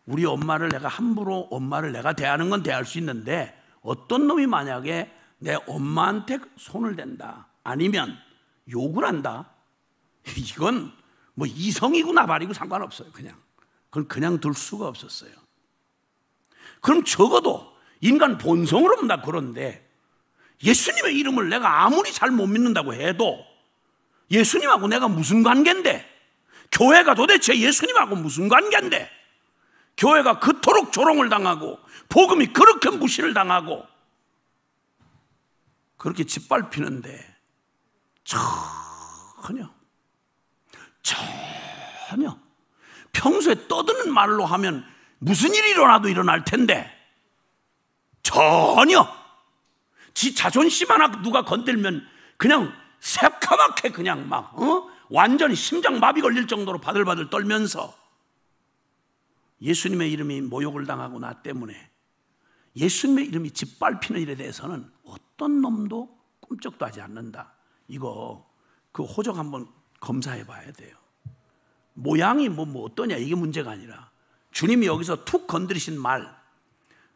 우리 엄마를 내가 함부로 엄마를 내가 대하는 건 대할 수 있는데 어떤 놈이 만약에 내 엄마한테 손을 댄다, 아니면 욕을 한다, 이건 이성이고 나발이고 상관없어요. 그건 그냥 둘 수가 없었어요. 그럼 적어도 인간 본성으로 나 그런데 예수님의 이름을 내가 아무리 잘 못 믿는다고 해도 예수님하고 내가 무슨 관계인데, 교회가 도대체 예수님하고 무슨 관계인데, 교회가 그토록 조롱을 당하고 복음이 그렇게 무시를 당하고 그렇게 짓밟히는데 전혀 평소에 떠드는 말로 하면 무슨 일이 일어나도 일어날 텐데 전혀 지 자존심 하나 누가 건들면 그냥 새까맣게 그냥 완전히 심장마비 걸릴 정도로 바들바들 떨면서 예수님의 이름이 모욕을 당하고 나 때문에 예수님의 이름이 짓밟히는 일에 대해서는 어떤 놈도 꿈쩍도 하지 않는다. 이거 그 호적 한번 검사해 봐야 돼요. 모양이 어떠냐 이게 문제가 아니라 주님이 여기서 툭 건드리신 말,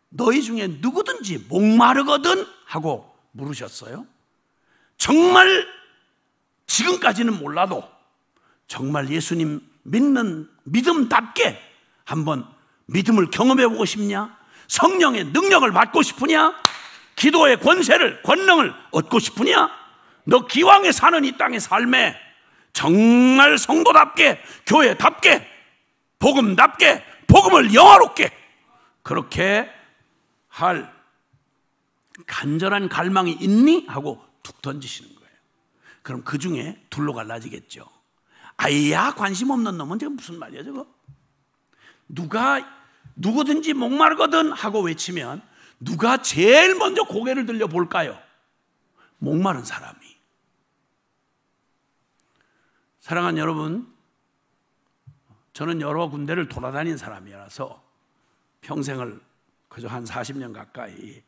너희 중에 누구든지 목마르거든 하고 물으셨어요. 정말 지금까지는 몰라도 정말 예수님 믿는 믿음답게 한번 믿음을 경험해 보고 싶냐? 성령의 능력을 받고 싶으냐? 기도의 권능을 얻고 싶으냐? 너 기왕에 사는 이 땅의 삶에 정말 성도답게, 교회답게, 복음답게, 복음을 영화롭게 그렇게 할 간절한 갈망이 있니? 하고 툭 던지시는 거예요. 그럼 그 중에 둘로 갈라지겠죠. 아야 관심 없는 놈은 지금 무슨 말이야 저거? 누가 누구든지 목마르거든 하고 외치면 누가 제일 먼저 고개를 들려 볼까요? 목마른 사람이. 사랑하는 여러분, 저는 여러 군데를 돌아다닌 사람이라서 평생을 그저 한 40년 가까이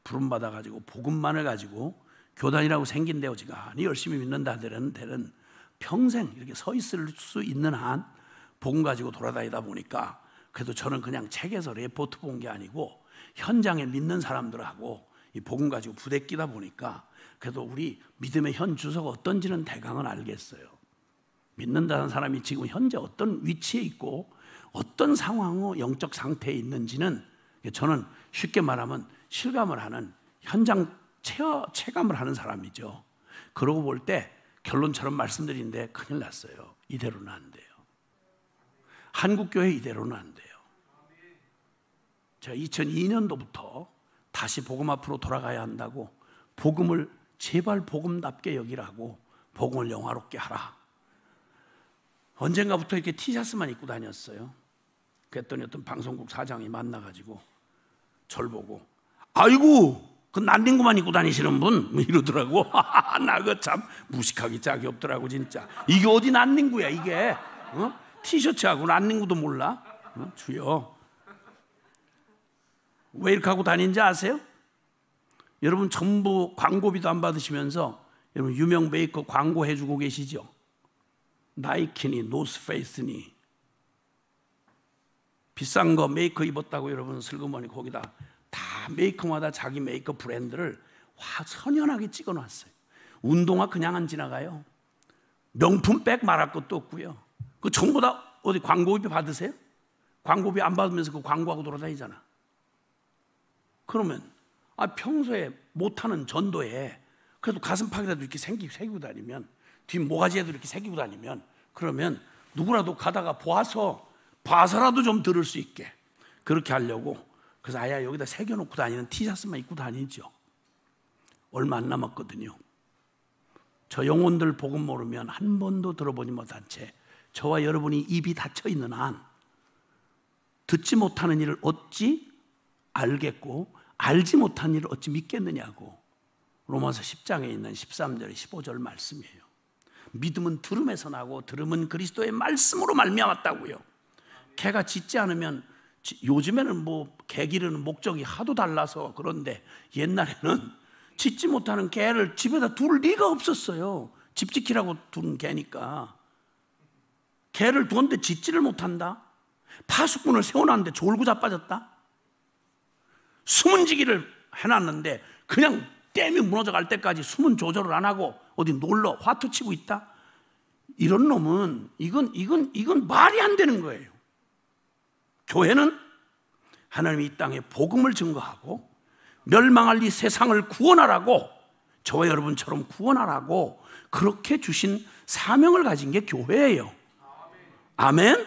부름받아가지고 복음만을 가지고 교단이라고 생긴 데 어지간히 열심히 믿는다 데는 평생 이렇게 서 있을 수 있는 한 복음 가지고 돌아다니다 보니까 그래도 저는 그냥 책에서 레포트 본 게 아니고 현장에 믿는 사람들하고 이 복음 가지고 부대끼다 보니까 그래도 우리 믿음의 현 주소가 어떤지는 대강은 알겠어요. 믿는다는 사람이 지금 현재 어떤 위치에 있고 어떤 상황의 영적 상태에 있는지는 저는 쉽게 말하면 실감을 하는 현장 체감을 하는 사람이죠. 그러고 볼 때 결론처럼 말씀드리는데 큰일 났어요. 이대로는 안 돼요. 한국교회 이대로는 안 돼요. 제가 2002년도부터 다시 복음 앞으로 돌아가야 한다고 복음을 제발 복음답게 여기라고 복음을 영화롭게 하라. 언젠가부터 이렇게 티셔츠만 입고 다녔어요. 그랬더니 어떤 방송국 사장이 만나가지고 저를 보고 아이고 그 난닝구만 입고 다니시는 분 이러더라고. 나 그 참 무식하기 짝이 없더라고 진짜. 이게 어디 난닝구야 이게. 티셔츠하고 난닝구도 몰라. 주여. 왜 이렇게 하고 다니는지 아세요? 여러분 전부 광고비도 안 받으시면서 여러분 유명 메이커 광고 해주고 계시죠? 나이키니 노스페이스니 비싼 거 메이커 입었다고 여러분 슬그머니 거기다 다 메이커마다 자기 메이커 브랜드를 선연하게 찍어놨어요. 운동화 그냥 안 지나가요. 명품 백 말할 것도 없고요. 그 전부 다 어디 광고비 받으세요? 광고비 안 받으면서 그 광고하고 돌아다니잖아. 그러면 평소에 못하는 전도에 그래도 가슴팍이라도 이렇게 새기고 다니면 뒷 모가지에도 이렇게 새기고 다니면 그러면 누구라도 가다가 봐서라도 좀 들을 수 있게 그렇게 하려고 그래서 아야 여기다 새겨놓고 다니는 티셔츠만 입고 다니죠. 얼마 안 남았거든요. 저 영혼들 복음 모르면 한 번도 들어보지 못한 채 저와 여러분이 입이 닫혀 있는 한 듣지 못하는 일을 어찌 알겠고 알지 못한 일을 어찌 믿겠느냐고 로마서 10장에 있는 13절 15절 말씀이에요. 믿음은 들음에서 나고 들음은 그리스도의 말씀으로 말미암았다고요. 개가 짖지 않으면 요즘에는 뭐 개 기르는 목적이 하도 달라서 그런데 옛날에는 짖지 못하는 개를 집에다 둘 리가 없었어요. 집 지키라고 둔 개니까. 개를 두었는데 짖지를 못한다. 파수꾼을 세워놨는데 졸고 자빠졌다. 숨은지기를 해놨는데 그냥 댐이 무너져 갈 때까지 숨은 조절을 안 하고 어디 놀러 화투치고 있다. 이런 놈은 이건 말이 안 되는 거예요. 교회는 하나님이 이 땅에 복음을 증거하고 멸망할 이 세상을 구원하라고 저와 여러분처럼 구원하라고 그렇게 주신 사명을 가진 게 교회예요. 아멘.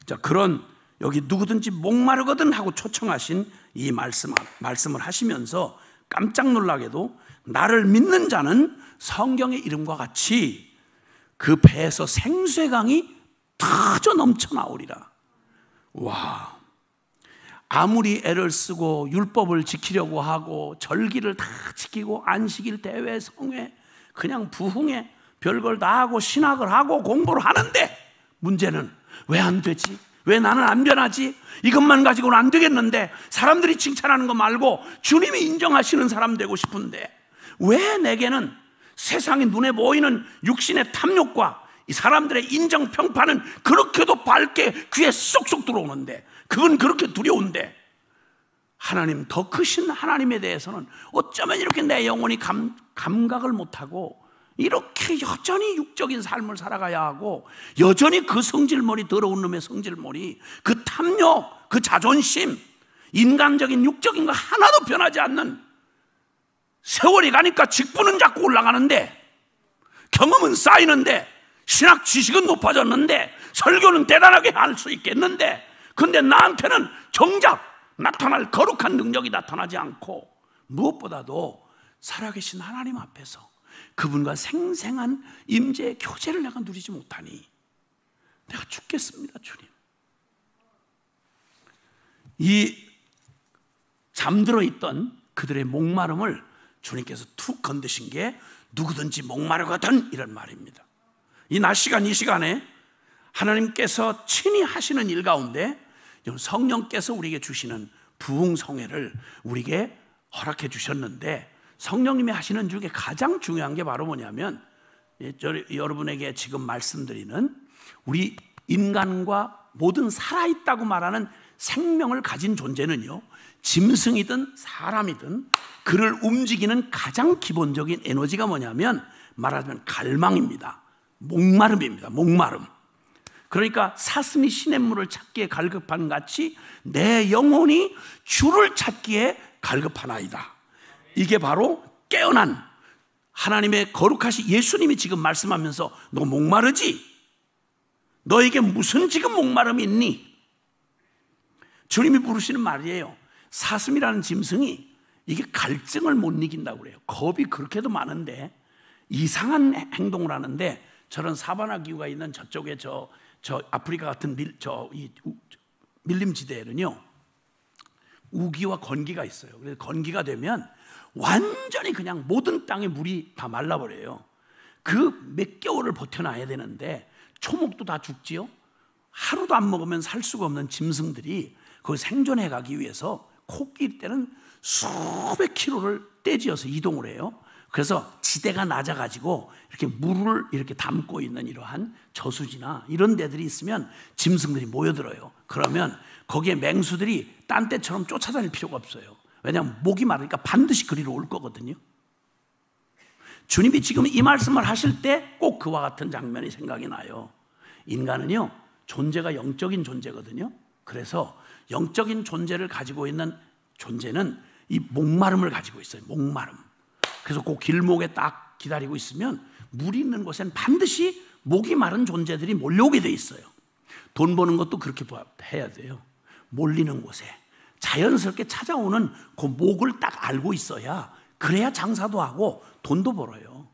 자, 그런 여기 누구든지 목마르거든 하고 초청하신 이 말씀을 하시면서 깜짝 놀라게도 나를 믿는 자는 성경의 이름과 같이 그 배에서 생수의 강이 터져 넘쳐나오리라. 와, 아무리 애를 쓰고 율법을 지키려고 하고 절기를 다 지키고 안식일 대회 성회 그냥 부흥회 별걸 다 하고 신학을 하고 공부를 하는데 문제는 왜 안 되지? 왜 나는 안 변하지? 이것만 가지고는 안 되겠는데 사람들이 칭찬하는 거 말고 주님이 인정하시는 사람 되고 싶은데 왜 내게는 세상의 눈에 보이는 육신의 탐욕과 이 사람들의 인정 평판은 그렇게도 밝게 귀에 쏙쏙 들어오는데 그건 그렇게 두려운데 하나님 더 크신 하나님에 대해서는 어쩌면 이렇게 내 영혼이 감각을 못하고 이렇게 여전히 육적인 삶을 살아가야 하고 여전히 그 성질머리 더러운 놈의 성질머리 그 탐욕 그 자존심 인간적인 육적인 거 하나도 변하지 않는 세월이 가니까 직분은 자꾸 올라가는데 경험은 쌓이는데 신학 지식은 높아졌는데 설교는 대단하게 할 수 있겠는데 근데 나한테는 정작 나타날 거룩한 능력이 나타나지 않고 무엇보다도 살아계신 하나님 앞에서 그분과 생생한 임재의 교제를 내가 누리지 못하니 내가 죽겠습니다. 주님, 이 잠들어 있던 그들의 목마름을 주님께서 툭 건드신 게 누구든지 목마르거든 이런 말입니다. 이 낮 시간 이 시간에 하나님께서 친히 하시는 일 가운데 성령께서 우리에게 주시는 부흥성회를 우리에게 허락해 주셨는데, 성령님이 하시는 중에 가장 중요한 게 바로 뭐냐면, 여러분에게 지금 말씀드리는 우리 인간과 모든 살아있다고 말하는 생명을 가진 존재는요, 짐승이든 사람이든 그를 움직이는 가장 기본적인 에너지가 뭐냐면 말하자면 갈망입니다. 목마름입니다. 목마름. 그러니까 사슴이 시냇물을 찾기에 갈급한 같이 내 영혼이 주를 찾기에 갈급하나이다. 이게 바로 깨어난 하나님의 거룩하신 예수님이 지금 말씀하면서 너 목마르지? 너에게 무슨 지금 목마름이 있니? 주님이 부르시는 말이에요. 사슴이라는 짐승이 이게 갈증을 못 이긴다고 그래요. 겁이 그렇게도 많은데 이상한 행동을 하는데, 저런 사바나 기후가 있는 저쪽에 저 아프리카 같은 밀림지대에는요 우기와 건기가 있어요. 그래서 건기가 되면 완전히 그냥 모든 땅에 물이 다 말라버려요. 그 몇 개월을 버텨놔야 되는데 초목도 다 죽지요. 하루도 안 먹으면 살 수가 없는 짐승들이 거기 생존해 가기 위해서 코끼리 때는 수백 킬로를 떼지어서 이동을 해요. 그래서 지대가 낮아가지고 이렇게 물을 이렇게 담고 있는 이러한 저수지나 이런 데들이 있으면 짐승들이 모여들어요. 그러면 거기에 맹수들이 딴 때처럼 쫓아다닐 필요가 없어요. 왜냐하면 목이 마르니까 반드시 그리로 올 거거든요. 주님이 지금 이 말씀을 하실 때 꼭 그와 같은 장면이 생각이 나요. 인간은요 존재가 영적인 존재거든요. 그래서 영적인 존재를 가지고 있는 존재는 이 목마름을 가지고 있어요. 목마름. 그래서 그 길목에 딱 기다리고 있으면 물이 있는 곳엔 반드시 목이 마른 존재들이 몰려오게 돼 있어요. 돈 버는 것도 그렇게 해야 돼요. 몰리는 곳에 자연스럽게 찾아오는 그 목을 딱 알고 있어야, 그래야 장사도 하고 돈도 벌어요.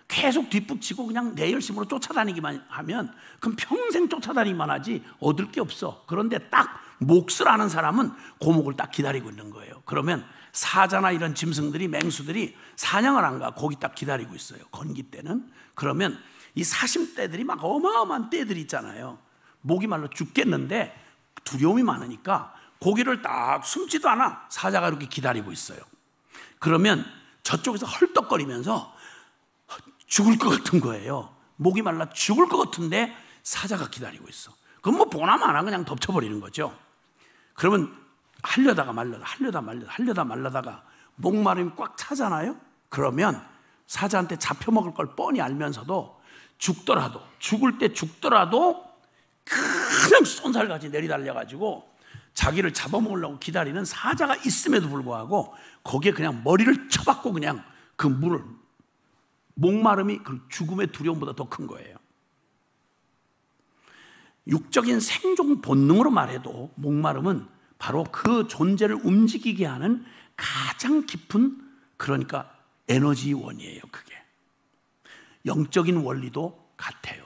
계속 뒷북치고 그냥 내 열심으로 쫓아다니기만 하면 그럼 평생 쫓아다니기만 하지 얻을 게 없어. 그런데 딱 몫을 아는 사람은 그 목을 딱 기다리고 있는 거예요. 그러면 사자나 이런 짐승들이, 맹수들이 사냥을 안 가. 거기 딱 기다리고 있어요. 건기 때는. 그러면 이 사심떼들이 막 어마어마한 떼들이 있잖아요. 목이 말라 죽겠는데 두려움이 많으니까 고기를 딱 숨지도 않아. 사자가 이렇게 기다리고 있어요. 그러면 저쪽에서 헐떡거리면서 죽을 것 같은 거예요. 목이 말라 죽을 것 같은데 사자가 기다리고 있어. 그럼 뭐 보나 마나 그냥 덮쳐버리는 거죠. 그러면 하려다가 말려다가 목마름이 꽉 차잖아요. 그러면 사자한테 잡혀먹을 걸 뻔히 알면서도 죽을 때 죽더라도 그냥 쏜살같이 내리달려가지고 자기를 잡아먹으려고 기다리는 사자가 있음에도 불구하고 거기에 그냥 머리를 쳐박고 그냥 그 물을, 목마름이 그 죽음의 두려움보다 더 큰 거예요. 육적인 생존 본능으로 말해도 목마름은 바로 그 존재를 움직이게 하는 가장 깊은, 그러니까 에너지원이에요. 그게 영적인 원리도 같아요.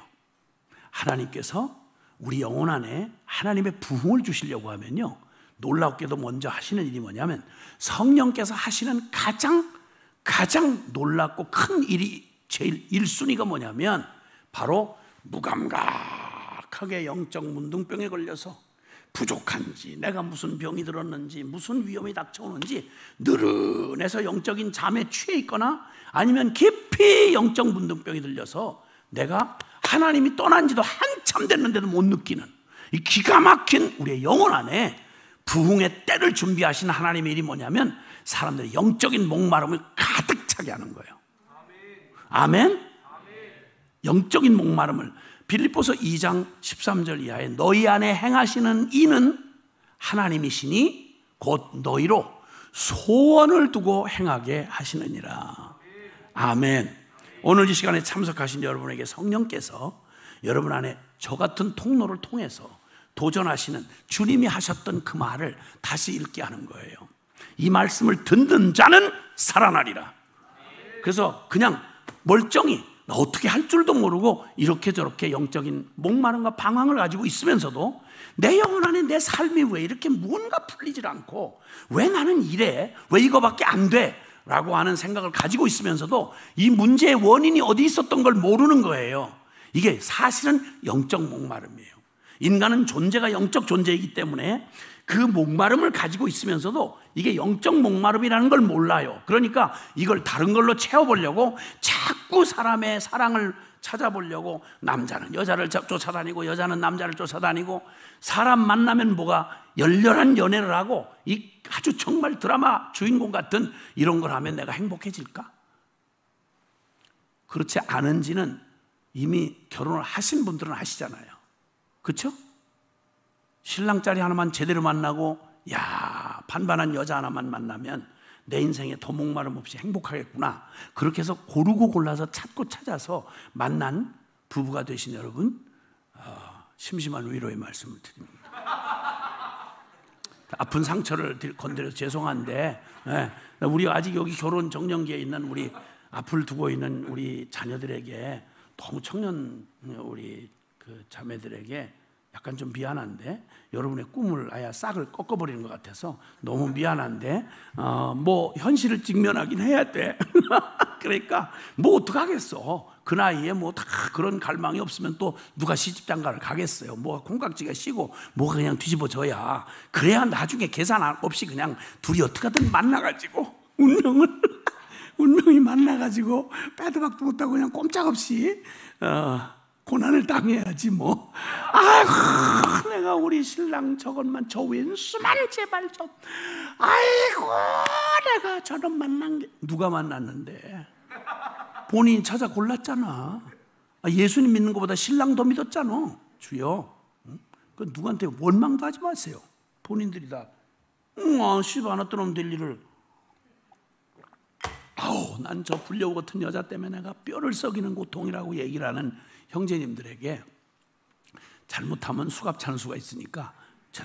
하나님께서 우리 영혼 안에 하나님의 부흥을 주시려고 하면요, 놀랍게도 먼저 하시는 일이 뭐냐면 성령께서 하시는 가장 놀랍고 큰 일이, 제일 1순위가 뭐냐면 바로 무감각하게 영적 문둥병에 걸려서 부족한지, 내가 무슨 병이 들었는지, 무슨 위험이 닥쳐오는지 느른해서 영적인 잠에 취해 있거나 아니면 깊이 영적 문둥병이 들려서 내가 하나님이 떠난 지도 한참 됐는데도 못 느끼는 이 기가 막힌 우리의 영혼 안에 부흥의 때를 준비하신 하나님의 일이 뭐냐면 사람들의 영적인 목마름을 가득 차게 하는 거예요. 아멘? 영적인 목마름을, 빌립보서 2장 13절 이하에 너희 안에 행하시는 이는 하나님이시니 곧 너희로 소원을 두고 행하게 하시느니라. 아멘. 오늘 이 시간에 참석하신 여러분에게 성령께서 여러분 안에 저 같은 통로를 통해서 도전하시는, 주님이 하셨던 그 말을 다시 읽게 하는 거예요. 이 말씀을 듣는 자는 살아나리라. 그래서 그냥 멀쩡히 어떻게 할 줄도 모르고 이렇게 저렇게 영적인 목마름과 방황을 가지고 있으면서도 내 영혼 안에 내 삶이 왜 이렇게 뭔가 풀리질 않고 왜 나는 이래? 왜 이거밖에 안 돼? 라고 하는 생각을 가지고 있으면서도 이 문제의 원인이 어디 있었던 걸 모르는 거예요. 이게 사실은 영적 목마름이에요. 인간은 존재가 영적 존재이기 때문에 그 목마름을 가지고 있으면서도 이게 영적 목마름이라는 걸 몰라요. 그러니까 이걸 다른 걸로 채워보려고 자꾸 사람의 사랑을 찾아보려고 남자는 여자를 쫓아다니고 여자는 남자를 쫓아다니고 사람 만나면 뭐가 열렬한 연애를 하고 이 아주 정말 드라마 주인공 같은 이런 걸 하면 내가 행복해질까? 그렇지 않은지는 이미 결혼을 하신 분들은 아시잖아요. 그렇죠? 신랑 자리 하나만 제대로 만나고 야 반반한 여자 하나만 만나면 내 인생에 더 목마름 없이 행복하겠구나. 그렇게 해서 고르고 골라서 찾고 찾아서 만난 부부가 되신 여러분, 심심한 위로의 말씀을 드립니다. 아픈 상처를 건드려서 죄송한데 우리 아직 여기 결혼 정년기에 있는 우리 앞을 두고 있는 우리 자녀들에게 너무 청년 우리 그 자매들에게 약간 좀 미안한데 여러분의 꿈을 아예 싹을 꺾어버리는 것 같아서 너무 미안한데 뭐 현실을 직면하긴 해야 돼. 그러니까 뭐 어떡하겠어. 그 나이에 뭐 다 그런 갈망이 없으면 또 누가 시집장가를 가겠어요. 뭐 콩깍지가 쉬고 뭐가 그냥 뒤집어져야 그래야 나중에 계산 없이 그냥 둘이 어떻게든 만나가지고 운명이 만나가지고 빼도 박도 못하고 그냥 꼼짝없이 고난을 당해야지 뭐. 아이고 내가 우리 신랑 저것만 저 왼수만 제발 좀. 아이고 내가 저런 만난 게 누가 만났는데 본인이 찾아 골랐잖아. 예수님 믿는 것보다 신랑 더 믿었잖아. 주여 그 누구한테 원망도 하지 마세요. 본인들이 다 씹 하나 떠나면 될 일을 난 저 불려우 같은 여자 때문에 내가 뼈를 썩이는 고통이라고 얘기를 하는 형제님들에게 잘못하면 수갑 차는 수가 있으니까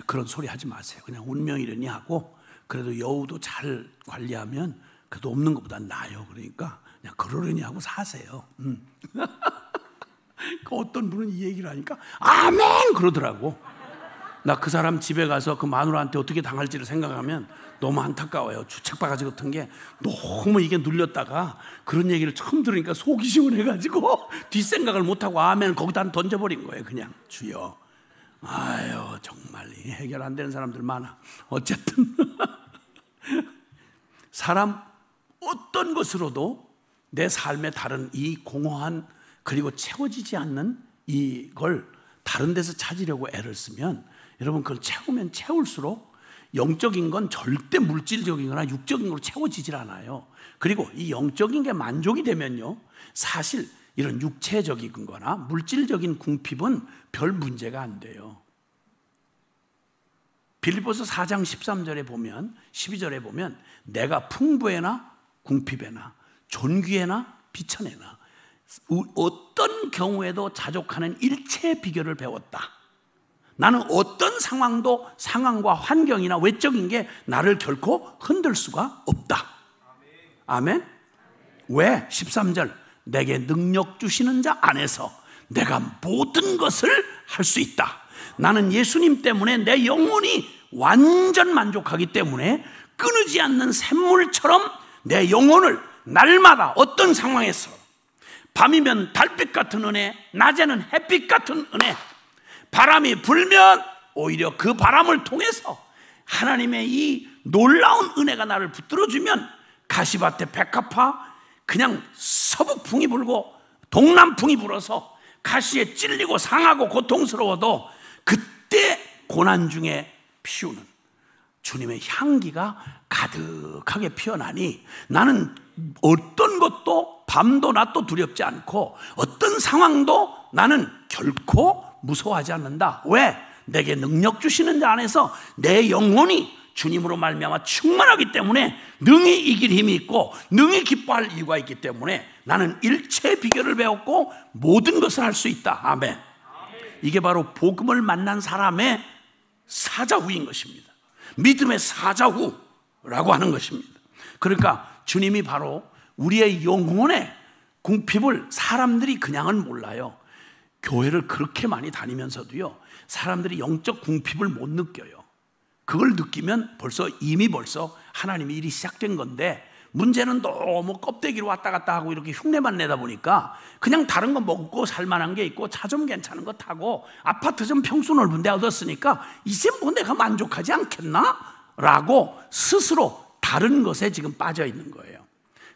그런 소리 하지 마세요. 그냥 운명이려니 하고 그래도 여우도 잘 관리하면 그래도 없는 것보다 나아요. 그러니까 그냥 그러려니 하고 사세요. 어떤 분은 이 얘기를 하니까 아멘 그러더라고. 나 그 사람 집에 가서 그 마누라한테 어떻게 당할지를 생각하면 너무 안타까워요. 주책바가지 같은 게 너무 이게 눌렸다가 그런 얘기를 처음 들으니까 속이 시원해가지고 뒷생각을 못하고 아멘 거기다 던져버린 거예요. 그냥 주여. 아유 정말 해결 안 되는 사람들 많아. 어쨌든 사람 어떤 것으로도 내 삶의 다른 이 공허한 그리고 채워지지 않는 이걸 다른 데서 찾으려고 애를 쓰면 여러분 그걸 채우면 채울수록 영적인 건 절대 물질적인 거나 육적인 걸로 채워지질 않아요. 그리고 이 영적인 게 만족이 되면요 사실 이런 육체적인 거나 물질적인 궁핍은 별 문제가 안 돼요. 빌립보서 4장 13절에 보면 12절에 보면 내가 풍부에나 궁핍에나 존귀에나 비천에나 어떤 경우에도 자족하는 일체의 비결을 배웠다. 나는 어떤 상황과 환경이나 외적인 게 나를 결코 흔들 수가 없다. 아멘. 왜? 13절 내게 능력 주시는 자 안에서 내가 모든 것을 할 수 있다. 나는 예수님 때문에 내 영혼이 완전 만족하기 때문에 끊이지 않는 샘물처럼 내 영혼을 날마다 어떤 상황에서 밤이면 달빛 같은 은혜, 낮에는 햇빛 같은 은혜, 바람이 불면 오히려 그 바람을 통해서 하나님의 이 놀라운 은혜가 나를 붙들어주면 가시밭에 백합화 그냥 서북풍이 불고 동남풍이 불어서 가시에 찔리고 상하고 고통스러워도 그때 고난 중에 피우는 주님의 향기가 가득하게 피어나니 나는 어떤 것도 밤도 낮도 두렵지 않고 어떤 상황도 나는 결코 무서워하지 않는다. 왜? 내게 능력 주시는 자 안에서 내 영혼이 주님으로 말미암아 충만하기 때문에 능히 이길 힘이 있고 능히 기뻐할 이유가 있기 때문에 나는 일체의 비결을 배웠고 모든 것을 할 수 있다. 아멘. 이게 바로 복음을 만난 사람의 사자후인 것입니다. 믿음의 사자후라고 하는 것입니다. 그러니까 주님이 바로 우리의 영혼에 궁핍을 사람들이 그냥은 몰라요. 교회를 그렇게 많이 다니면서도요, 사람들이 영적 궁핍을 못 느껴요. 그걸 느끼면 이미 벌써 하나님의 일이 시작된 건데, 문제는 너무 껍데기로 왔다 갔다 하고 이렇게 흉내만 내다 보니까 그냥 다른 거 먹고 살만한 게 있고 차 좀 괜찮은 거 타고 아파트 좀 평수 넓은 데 얻었으니까 이제 뭐 내가 만족하지 않겠나? 라고 스스로 다른 것에 지금 빠져 있는 거예요.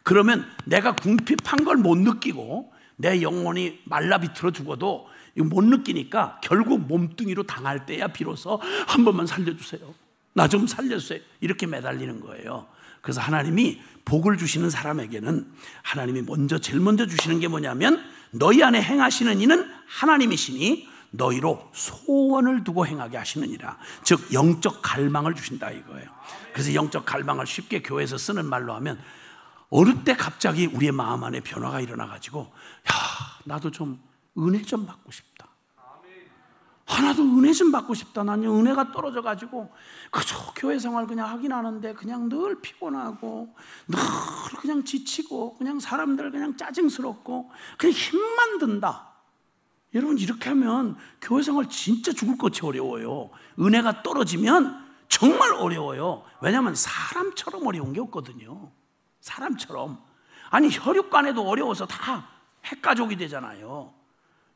그러면 내가 궁핍한 걸 못 느끼고 내 영혼이 말라 비틀어 죽어도 이거 못 느끼니까 결국 몸뚱이로 당할 때야 비로소 한 번만 살려주세요, 나 좀 살려주세요, 이렇게 매달리는 거예요. 그래서 하나님이 복을 주시는 사람에게는 하나님이 제일 먼저 주시는 게 뭐냐면, 너희 안에 행하시는 이는 하나님이시니 너희로 소원을 두고 행하게 하시느니라. 즉 영적 갈망을 주신다 이거예요. 그래서 영적 갈망을 쉽게 교회에서 쓰는 말로 하면, 어느 때 갑자기 우리의 마음 안에 변화가 일어나가지고, 나도 좀 은혜 좀 받고 싶다, 하나도 은혜 좀 받고 싶다, 나는 은혜가 떨어져가지고 그저 교회 생활 그냥 하긴 하는데 그냥 늘 피곤하고 늘 그냥 지치고 그냥 사람들 그냥 짜증스럽고 그냥 힘만 든다. 여러분, 이렇게 하면 교회 생활 진짜 죽을 것이 어려워요. 은혜가 떨어지면 정말 어려워요. 왜냐하면 사람처럼 어려운 게 없거든요. 사람처럼. 아니, 혈육간에도 어려워서 다 핵가족이 되잖아요.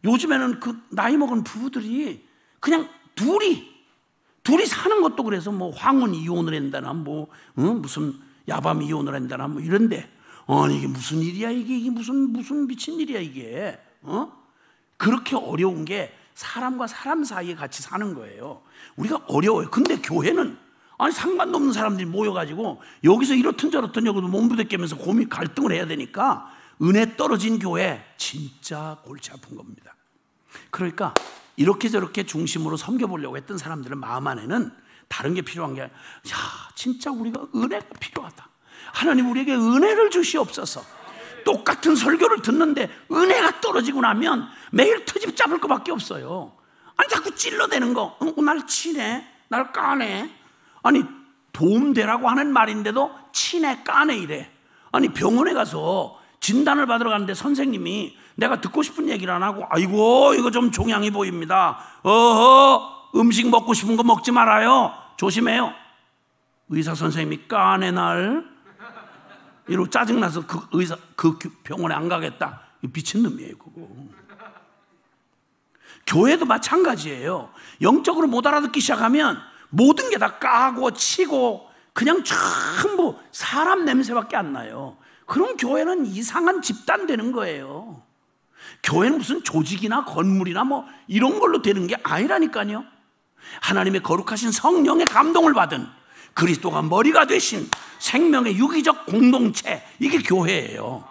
요즘에는 그 나이 먹은 부부들이 그냥 둘이 사는 것도 그래서 뭐 황혼 이혼을 한다나 무슨 야밤 이혼을 한다나 뭐 이런데, 아니 이게 무슨 일이야, 이게 무슨 미친 일이야 이게. 그렇게 어려운 게 사람과 사람 사이에 같이 사는 거예요. 우리가 어려워요. 근데 교회는 아니 상관도 없는 사람들이 모여가지고 여기서 이렇든 저렇든 여기도 몸부대끼면서 고민 갈등을 해야 되니까 은혜 떨어진 교회 진짜 골치 아픈 겁니다. 그러니까 이렇게 저렇게 중심으로 섬겨보려고 했던 사람들의 마음 안에는 다른 게 필요한 게, 진짜 우리가 은혜가 필요하다, 하나님 우리에게 은혜를 주시옵소서. 똑같은 설교를 듣는데 은혜가 떨어지고 나면 매일 트집 잡을 것밖에 없어요. 아니 자꾸 찔러대는 거, 날 치네, 날 까네. 아니 도움되라고 하는 말인데도 치네 까네 이래. 아니 병원에 가서 진단을 받으러 가는데 선생님이 내가 듣고 싶은 얘기를 안 하고, 아이고 이거 좀 종양이 보입니다, 음식 먹고 싶은 거 먹지 말아요, 조심해요. 의사 선생님이 까네 날 이러고 짜증나서 그 병원에 안 가겠다. 미친놈이에요 그거. 교회도 마찬가지예요. 영적으로 못 알아듣기 시작하면 모든 게 다 까고 치고 그냥 전부 사람 냄새밖에 안 나요. 그럼 교회는 이상한 집단 되는 거예요. 교회는 무슨 조직이나 건물이나 뭐 이런 걸로 되는 게 아니라니까요. 하나님의 거룩하신 성령의 감동을 받은 그리스도가 머리가 되신 생명의 유기적 공동체, 이게 교회예요.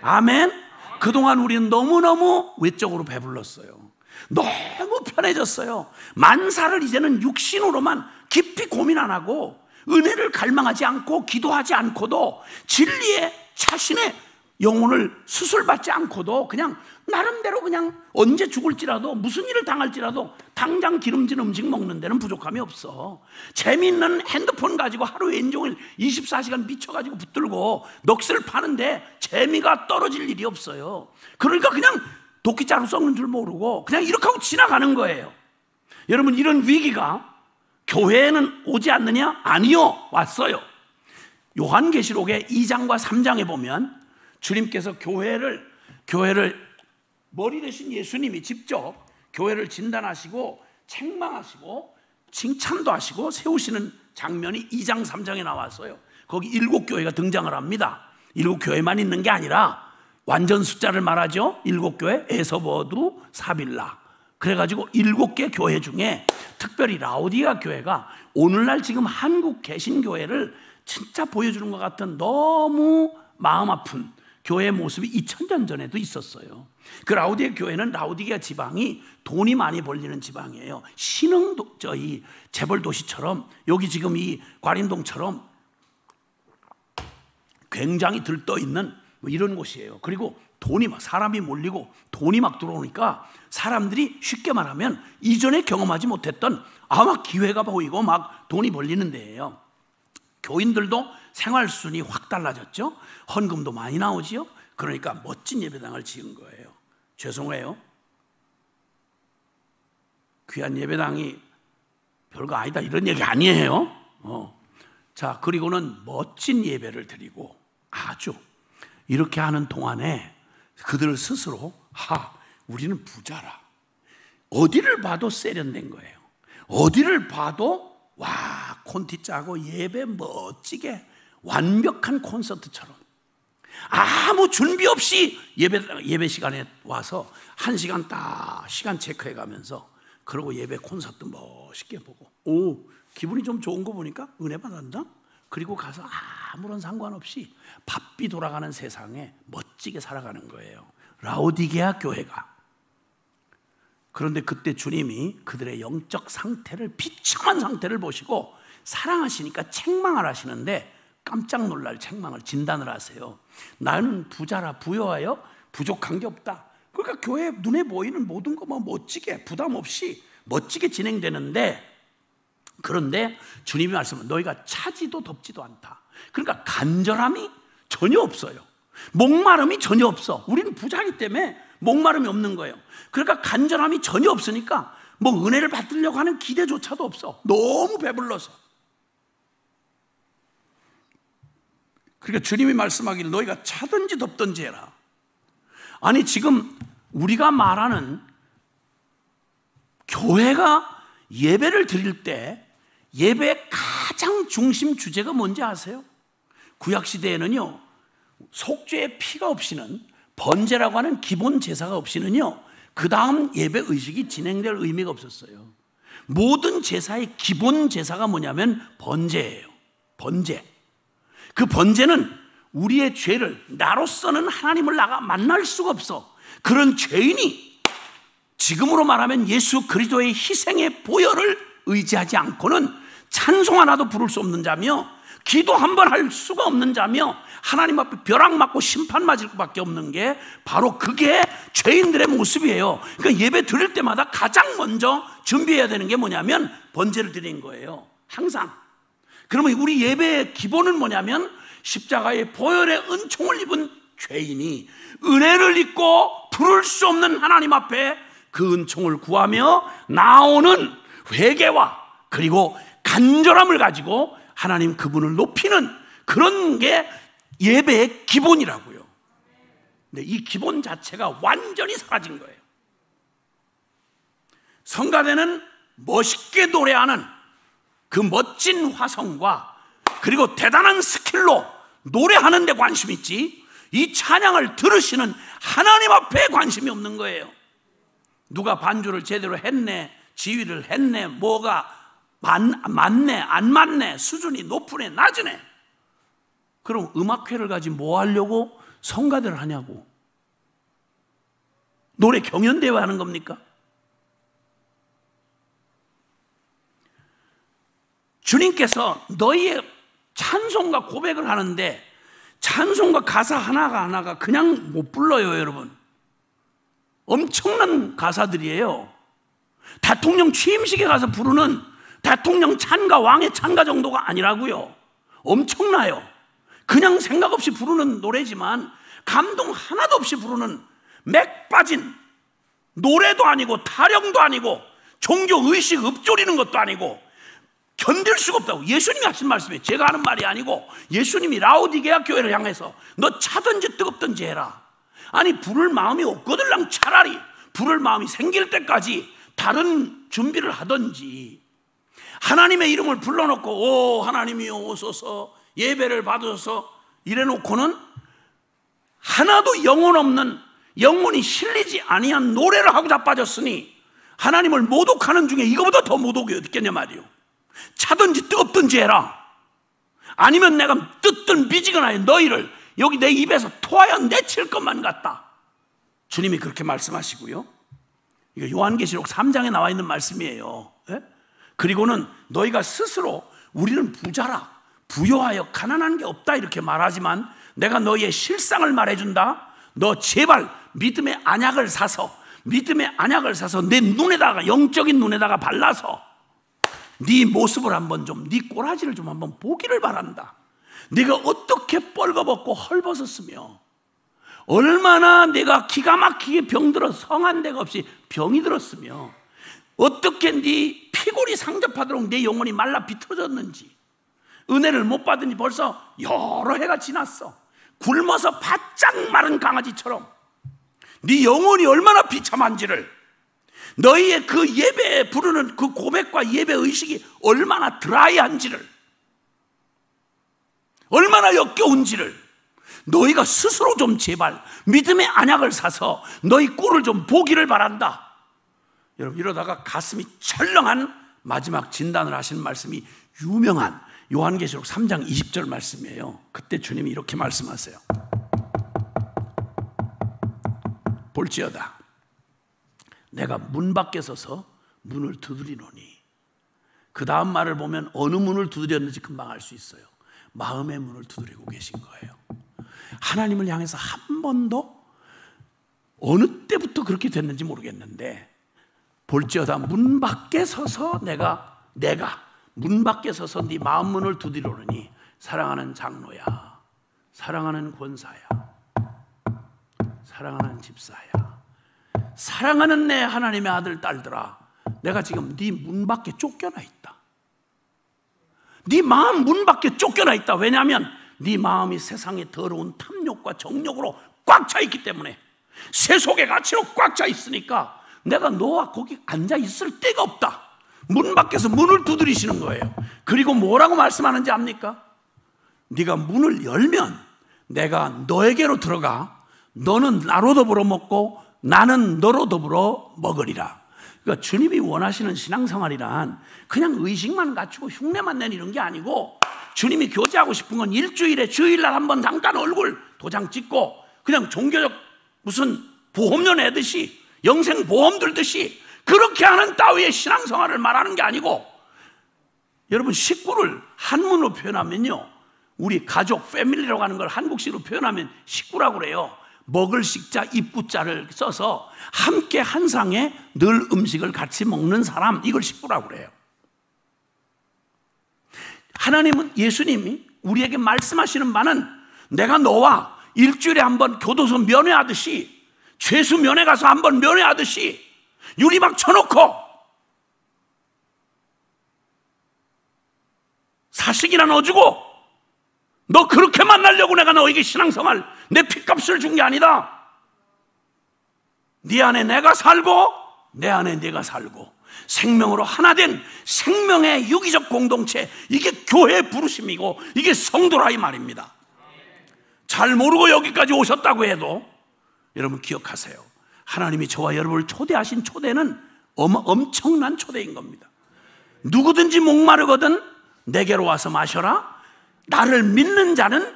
아멘. 그동안 우리는 너무너무 외적으로 배불렀어요. 너무 편해졌어요. 만사를 이제는 육신으로만 깊이 고민 안 하고 은혜를 갈망하지 않고 기도하지 않고도 진리에 자신의 영혼을 수술받지 않고도 그냥 나름대로 그냥 언제 죽을지라도 무슨 일을 당할지라도 당장 기름진 음식 먹는 데는 부족함이 없어. 재미있는 핸드폰 가지고 하루 온종일 24시간 미쳐가지고 붙들고 넋을 파는데 재미가 떨어질 일이 없어요. 그러니까 그냥 도끼자루 썩는 줄 모르고 그냥 이렇게 하고 지나가는 거예요. 여러분, 이런 위기가 교회에는 오지 않느냐? 아니요, 왔어요. 요한계시록의 2장과 3장에 보면 주님께서 교회를 머리 대신 예수님이 직접 교회를 진단하시고 책망하시고 칭찬도 하시고 세우시는 장면이 2장 3장에 나왔어요. 거기 7교회가 등장을 합니다. 7교회만 있는 게 아니라 완전 숫자를 말하죠. 7교회, 에서버두, 사빌라. 그래가지고 7개 교회 중에 특별히 라오디가 교회가 오늘날 지금 한국 개신교회를 진짜 보여주는 것 같은 너무 마음 아픈 교회의 모습이 2000년 전에도 있었어요. 그 라오디게 교회는 라오디게 지방이 돈이 많이 벌리는 지방이에요. 이 재벌 도시처럼 여기 지금 이 과림동처럼 굉장히 들떠 있는 뭐 이런 곳이에요. 그리고 돈이 막 사람이 몰리고 돈이 막 들어오니까 사람들이 쉽게 말하면 이전에 경험하지 못했던 아마 기회가 보이고 막 돈이 벌리는 데예요. 교인들도 생활 수준이 확 달라졌죠. 헌금도 많이 나오지요. 그러니까 멋진 예배당을 지은 거예요. 죄송해요. 귀한 예배당이 별거 아니다 이런 얘기 아니에요. 자, 그리고는 멋진 예배를 드리고 아주 이렇게 하는 동안에 그들 스스로 우리는 부자라. 어디를 봐도 세련된 거예요. 어디를 봐도 콘티 짜고 예배 멋지게 완벽한 콘서트처럼 아무 준비 없이 예배 시간에 와서 1시간 딱 시간 체크해 가면서 그러고 예배 콘서트 멋있게 보고 기분이 좀 좋은 거 보니까 은혜 받았나? 그리고 가서 아무런 상관없이 바삐 돌아가는 세상에 멋지게 살아가는 거예요. 라오디게아 교회가. 그런데 그때 주님이 그들의 영적 상태를, 비참한 상태를 보시고 사랑하시니까 책망을 하시는데 깜짝 놀랄 책망을 진단을 하세요. 나는 부자라 부여하여 부족한 게 없다. 그러니까 교회 눈에 보이는 모든 거 멋지게 부담 없이 멋지게 진행되는데, 그런데 주님이 말씀은 너희가 차지도 덥지도 않다. 그러니까 간절함이 전혀 없어요. 목마름이 전혀 없어. 우리는 부자이기 때문에 목마름이 없는 거예요. 그러니까 간절함이 전혀 없으니까 은혜를 받으려고 하는 기대조차도 없어. 너무 배불러서. 그러니까 주님이 말씀하기를 너희가 차든지 덥든지 해라. 아니 지금 우리가 말하는 교회가 예배를 드릴 때 예배의 가장 중심 주제가 뭔지 아세요? 구약시대에는요, 속죄의 피가 없이는, 번제라고 하는 기본 제사가 없이는요, 그 다음 예배 의식이 진행될 의미가 없었어요. 모든 제사의 기본 제사가 뭐냐면 번제예요. 번제. 그 번제는 우리의 죄를, 나로서는 하나님을 만날 수가 없어. 그런 죄인이 지금으로 말하면 예수 그리스도의 희생의 보혈을 의지하지 않고는 찬송 하나도 부를 수 없는 자며 기도 한 번 할 수가 없는 자며 하나님 앞에 벼락 맞고 심판 맞을 수밖에 없는 게 바로 그게 죄인들의 모습이에요. 그러니까 예배 드릴 때마다 가장 먼저 준비해야 되는 게 뭐냐면 번제를 드리는 거예요. 항상. 그러면 우리 예배의 기본은 뭐냐면 십자가의 보혈의 은총을 입은 죄인이 은혜를 입고 부를 수 없는 하나님 앞에 그 은총을 구하며 나오는 회개와 그리고 간절함을 가지고 하나님 그분을 높이는 그런 게 예배의 기본이라고요. 근데 이 기본 자체가 완전히 사라진 거예요. 성가대는 멋있게 노래하는 그 멋진 화성과 그리고 대단한 스킬로 노래하는 데 관심이 있지, 이 찬양을 들으시는 하나님 앞에 관심이 없는 거예요. 누가 반주를 제대로 했네, 지휘를 했네, 뭐가 맞네 안 맞네, 수준이 높으네 낮으네. 그럼 음악회를 가지고 뭐 하려고 성가대를 하냐고. 노래 경연대회 하는 겁니까? 주님께서 너희의 찬송과 고백을 하는데 찬송과 가사 하나가 그냥 못 불러요, 여러분. 엄청난 가사들이에요. 대통령 취임식에 가서 부르는 대통령 찬가, 왕의 찬가 정도가 아니라고요. 엄청나요. 그냥 생각 없이 부르는 노래지만 감동 하나도 없이 부르는 맥 빠진 노래도 아니고 타령도 아니고 종교의식 읊조리는 것도 아니고 견딜 수가 없다고 예수님이 하신 말씀이에요. 제가 하는 말이 아니고 예수님이 라오디게아 교회를 향해서 너 차든지 뜨겁든지 해라. 아니 부를 마음이 없거들랑 차라리 부를 마음이 생길 때까지 다른 준비를 하든지, 하나님의 이름을 불러놓고 오 하나님이여 오소서 예배를 받으소서 이래놓고는 하나도 영혼 없는, 영혼이 실리지 아니한 노래를 하고 자빠졌으니 하나님을 모독하는 중에 이거보다 더 모독이 어딨겠냐 말이요. 차든지 뜨겁든지 해라. 아니면 내가 뜯든 미지근하여 너희를 여기 내 입에서 토하여 내칠 것만 같다. 주님이 그렇게 말씀하시고요. 이거 요한계시록 3장에 나와 있는 말씀이에요. 예? 그리고는 너희가 스스로 우리는 부자라, 부요하여 가난한 게 없다 이렇게 말하지만 내가 너희의 실상을 말해준다. 너 제발 믿음의 안약을 사서 내 눈에다가, 영적인 눈에다가 발라서 네 모습을 한번 좀, 네 꼬라지를 좀 한번 보기를 바란다. 네가 어떻게 뻘거벗고 헐벗었으며 얼마나 내가 기가 막히게 병들어 성한 데가 없이 병이 들었으며 어떻게 네 피골이 상접하도록 내 영혼이 말라 비틀어졌는지, 은혜를 못 받으니 벌써 여러 해가 지났어. 굶어서 바짝 마른 강아지처럼 네 영혼이 얼마나 비참한지를, 너희의 그 예배에 부르는 그 고백과 예배 의식이 얼마나 드라이한지를, 얼마나 역겨운지를 너희가 스스로 좀 제발 믿음의 안약을 사서 너희 꼴을 좀 보기를 바란다. 여러분, 이러다가 가슴이 철렁한 마지막 진단을 하신 말씀이 유명한 요한계시록 3장 20절 말씀이에요. 그때 주님이 이렇게 말씀하세요. 볼지어다 내가 문 밖에 서서 문을 두드리노니. 그 다음 말을 보면 어느 문을 두드렸는지 금방 알 수 있어요. 마음의 문을 두드리고 계신 거예요. 하나님을 향해서 한 번도 어느 때부터 그렇게 됐는지 모르겠는데, 볼지어다 문 밖에 서서 내가 문 밖에 서서 네 마음 문을 두드리노니. 사랑하는 장로야, 사랑하는 권사야, 사랑하는 집사야, 사랑하는 내 하나님의 아들 딸들아, 내가 지금 네 문 밖에 쫓겨나 있다. 네 마음 문 밖에 쫓겨나 있다. 왜냐하면 네 마음이 세상의 더러운 탐욕과 정욕으로 꽉 차 있기 때문에, 세속의 가치로 꽉 차 있으니까 내가 너와 거기 앉아 있을 데가 없다. 문 밖에서 문을 두드리시는 거예요. 그리고 뭐라고 말씀하는지 압니까? 네가 문을 열면 내가 너에게로 들어가 너는 나로 더불어 먹고 나는 너로 더불어 먹으리라. 그러니까 주님이 원하시는 신앙생활이란 그냥 의식만 갖추고 흉내만 내는 이런 게 아니고, 주님이 교제하고 싶은 건 일주일에 주일날 한번 잠깐 얼굴 도장 찍고 그냥 종교적 무슨 보험료 내듯이 영생 보험 들듯이 그렇게 하는 따위의 신앙생활을 말하는 게 아니고, 여러분 식구를 한문으로 표현하면요, 우리 가족 패밀리라고 하는 걸 한국식으로 표현하면 식구라고 그래요. 먹을 식자 입구자를 써서 함께 한 상에 늘 음식을 같이 먹는 사람, 이걸 식구라고 그래요. 하나님은, 예수님이 우리에게 말씀하시는 바는 내가 너와 일주일에 한번 교도소 면회하듯이, 죄수 면회 가서 한번 면회하듯이 유리막 쳐놓고 사식이나 넣어주고, 너 그렇게 만나려고 내가 너에게 신앙생활 내 핏값을 준 게 아니다. 네 안에 내가 살고 내 안에 네가 살고 생명으로 하나 된 생명의 유기적 공동체, 이게 교회의 부르심이고 이게 성도라 이 말입니다. 잘 모르고 여기까지 오셨다고 해도 여러분 기억하세요. 하나님이 저와 여러분을 초대하신 초대는 엄청난 초대인 겁니다. 누구든지 목마르거든 내게로 와서 마셔라. 나를 믿는 자는,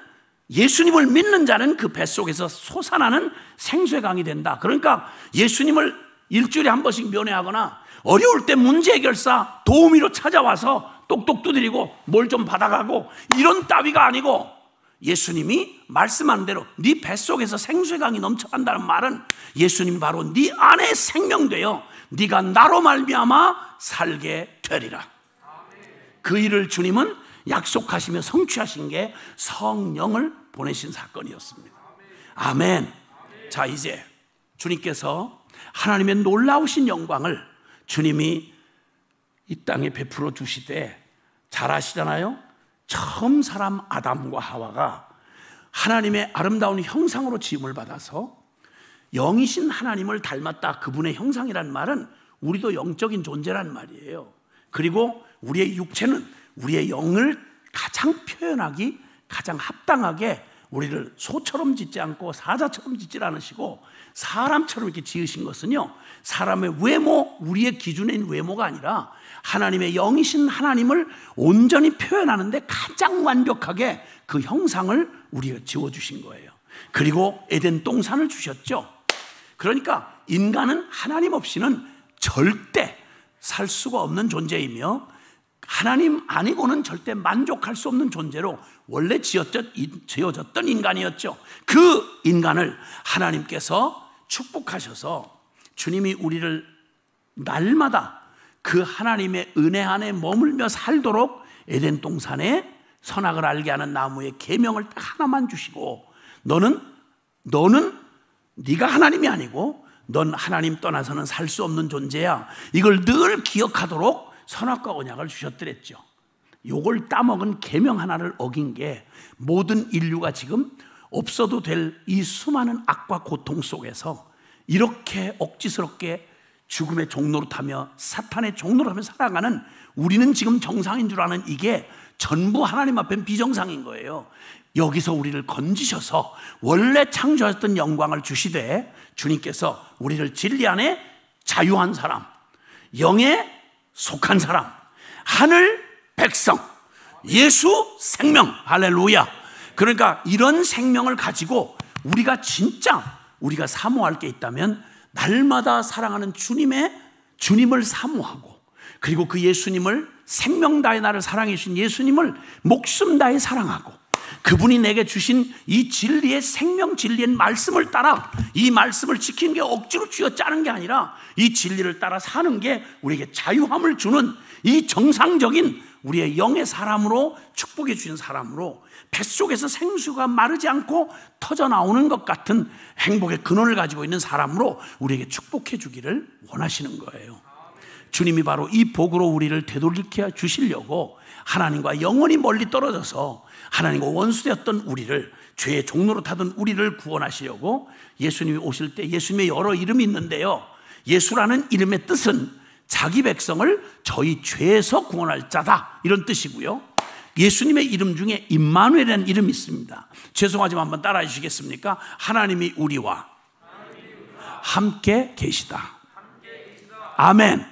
예수님을 믿는 자는 그 뱃속에서 솟아나는 생수의 강이 된다. 그러니까 예수님을 일주일에 한 번씩 면회하거나 어려울 때 문제 해결사 도우미로 찾아와서 똑똑 두드리고 뭘 좀 받아가고 이런 따위가 아니고, 예수님이 말씀한 대로 네 뱃속에서 생수의 강이 넘쳐간다는 말은 예수님이 바로 네 안에 생명되어 네가 나로 말미암아 살게 되리라. 그 일을 주님은 약속하시며 성취하신 게 성령을 보내신 사건이었습니다. 아멘. 자, 이제 주님께서 하나님의 놀라우신 영광을 주님이 이 땅에 베풀어 주시되, 잘 아시잖아요. 처음 사람 아담과 하와가 하나님의 아름다운 형상으로 지음을 받아서 영이신 하나님을 닮았다. 그분의 형상이란 말은 우리도 영적인 존재란 말이에요. 그리고 우리의 육체는 우리의 영을 가장 표현하기 가장 합당하게 우리를 소처럼 짓지 않고 사자처럼 짓지 않으시고 사람처럼 이렇게 지으신 것은요, 사람의 외모, 우리의 기준인 외모가 아니라 하나님의 영이신 하나님을 온전히 표현하는데 가장 완벽하게 그 형상을 우리가 지어주신 거예요. 그리고 에덴 동산을 주셨죠. 그러니까 인간은 하나님 없이는 절대 살 수가 없는 존재이며 하나님 아니고는 절대 만족할 수 없는 존재로 원래 지어졌던 인간이었죠. 그 인간을 하나님께서 축복하셔서 주님이 우리를 날마다 그 하나님의 은혜 안에 머물며 살도록 에덴 동산에 선악을 알게 하는 나무의 계명을 딱 하나만 주시고, 너는 네가 하나님이 아니고 넌 하나님 떠나서는 살 수 없는 존재야. 이걸 늘 기억하도록 선악과 언약을 주셨더랬죠. 요걸 따먹은 계명 하나를 어긴 게 모든 인류가 지금 없어도 될 이 수많은 악과 고통 속에서 이렇게 억지스럽게 죽음의 종노릇하며 사탄의 종노릇하며 살아가는 우리는 지금 정상인 줄 아는 이게 전부 하나님 앞엔 비정상인 거예요. 여기서 우리를 건지셔서 원래 창조하셨던 영광을 주시되 주님께서 우리를 진리 안에 자유한 사람, 영에 속한 사람, 하늘 백성, 예수 생명, 할렐루야. 그러니까 이런 생명을 가지고 우리가 진짜 우리가 사모할 게 있다면 날마다 사랑하는 주님을 사모하고, 그리고 그 예수님을 생명 다해 나를 사랑해 주신 예수님을 목숨 다해 사랑하고, 그분이 내게 주신 이 진리의 생명 진리의 말씀을 따라 이 말씀을 지키는 게 억지로 쥐어짜는 게 아니라 이 진리를 따라 사는 게 우리에게 자유함을 주는 이 정상적인 우리의 영의 사람으로 축복해 주신 사람으로 뱃속에서 생수가 마르지 않고 터져 나오는 것 같은 행복의 근원을 가지고 있는 사람으로 우리에게 축복해 주기를 원하시는 거예요. 주님이 바로 이 복으로 우리를 되돌리켜 주시려고 하나님과 영원히 멀리 떨어져서 하나님과 원수되었던 우리를, 죄의 종로로 타던 우리를 구원하시려고 예수님이 오실 때 예수님의 여러 이름이 있는데요, 예수라는 이름의 뜻은 자기 백성을 저희 죄에서 구원할 자다, 이런 뜻이고요. 예수님의 이름 중에 임마누엘이라는 이름이 있습니다. 죄송하지만 한번 따라해 주시겠습니까? 하나님이 우리와 함께 계시다. 아멘.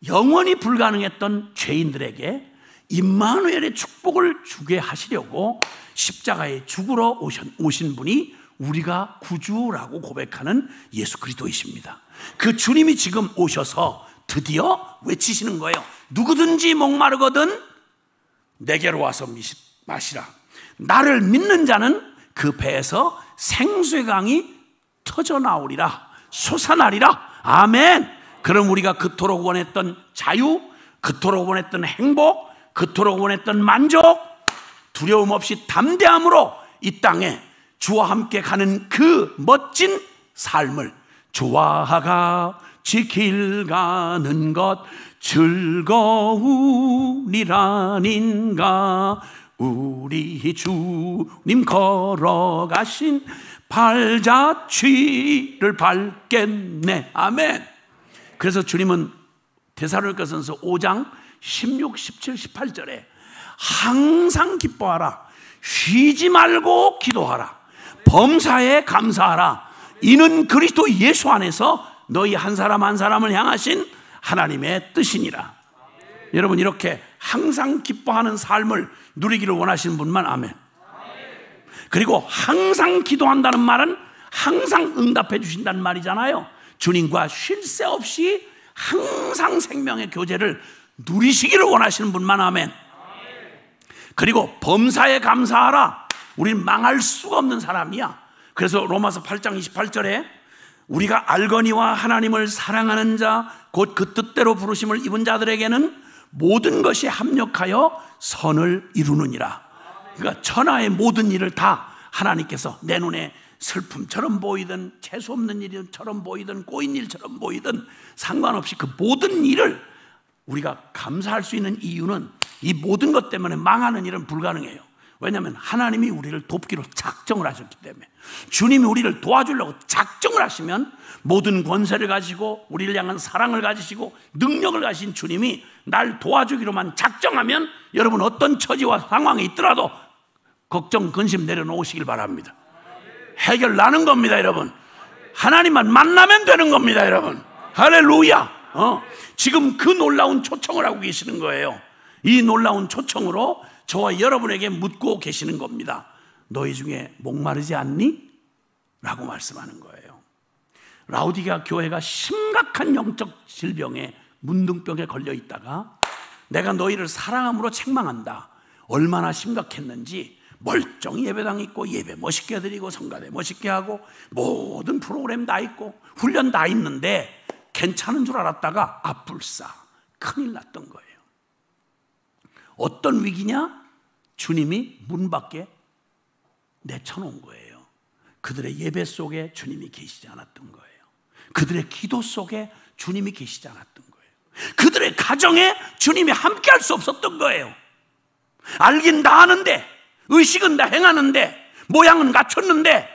영원히 불가능했던 죄인들에게 임마누엘의 축복을 주게 하시려고 십자가에 죽으러 오신 분이 우리가 구주라고 고백하는 예수 그리스도이십니다. 그 주님이 지금 오셔서 드디어 외치시는 거예요. 누구든지 목마르거든 내게로 와서 마시라. 나를 믿는 자는 그 배에서 생수의 강이 터져 나오리라, 솟아나리라. 아멘. 그럼 우리가 그토록 원했던 자유, 그토록 원했던 행복, 그토록 원했던 만족, 두려움 없이 담대함으로 이 땅에 주와 함께 가는 그 멋진 삶을, 주와 같이 길 가는 것 즐거우리라닌가, 우리 주님 걸어가신 발자취를 밟겠네. 아멘. 그래서 주님은 데살로니가전서 5장 16, 17, 18절에 항상 기뻐하라, 쉬지 말고 기도하라, 범사에 감사하라, 이는 그리스도 예수 안에서 너희 한 사람 한 사람을 향하신 하나님의 뜻이니라. 여러분, 이렇게 항상 기뻐하는 삶을 누리기를 원하시는 분만 아멘. 그리고 항상 기도한다는 말은 항상 응답해 주신다는 말이잖아요. 주님과 쉴 새 없이 항상 생명의 교제를 누리시기를 원하시는 분만 아멘. 그리고 범사에 감사하라. 우리는 망할 수가 없는 사람이야. 그래서 로마서 8장 28절에 우리가 알거니와 하나님을 사랑하는 자 곧 그 뜻대로 부르심을 입은 자들에게는 모든 것이 합력하여 선을 이루느니라. 그러니까 천하의 모든 일을 다 하나님께서 내 눈에 슬픔처럼 보이든 재수없는 일처럼 보이든 꼬인 일처럼 보이든 상관없이 그 모든 일을 우리가 감사할 수 있는 이유는 이 모든 것 때문에 망하는 일은 불가능해요. 왜냐하면 하나님이 우리를 돕기로 작정을 하셨기 때문에. 주님이 우리를 도와주려고 작정을 하시면 모든 권세를 가지고 우리를 향한 사랑을 가지시고 능력을 가진 주님이 날 도와주기로만 작정하면 여러분 어떤 처지와 상황에 있더라도 걱정 근심 내려놓으시길 바랍니다. 해결 나는 겁니다. 여러분, 하나님만 만나면 되는 겁니다. 여러분, 할렐루야. 지금 그 놀라운 초청을 하고 계시는 거예요. 이 놀라운 초청으로 저와 여러분에게 묻고 계시는 겁니다. 너희 중에 목마르지 않니? 라고 말씀하는 거예요. 라오디게아 교회가 심각한 영적 질병에 문둥병에 걸려 있다가 내가 너희를 사랑함으로 책망한다. 얼마나 심각했는지 멀쩡히 예배당 있고 예배 멋있게 드리고 성가대 멋있게 하고 모든 프로그램 다 있고 훈련 다 있는데 괜찮은 줄 알았다가 아뿔싸 큰일 났던 거예요. 어떤 위기냐? 주님이 문 밖에 내쳐놓은 거예요. 그들의 예배 속에 주님이 계시지 않았던 거예요. 그들의 기도 속에 주님이 계시지 않았던 거예요. 그들의 가정에 주님이 함께할 수 없었던 거예요. 알긴 다 아는데, 의식은 다 행하는데, 모양은 갖췄는데,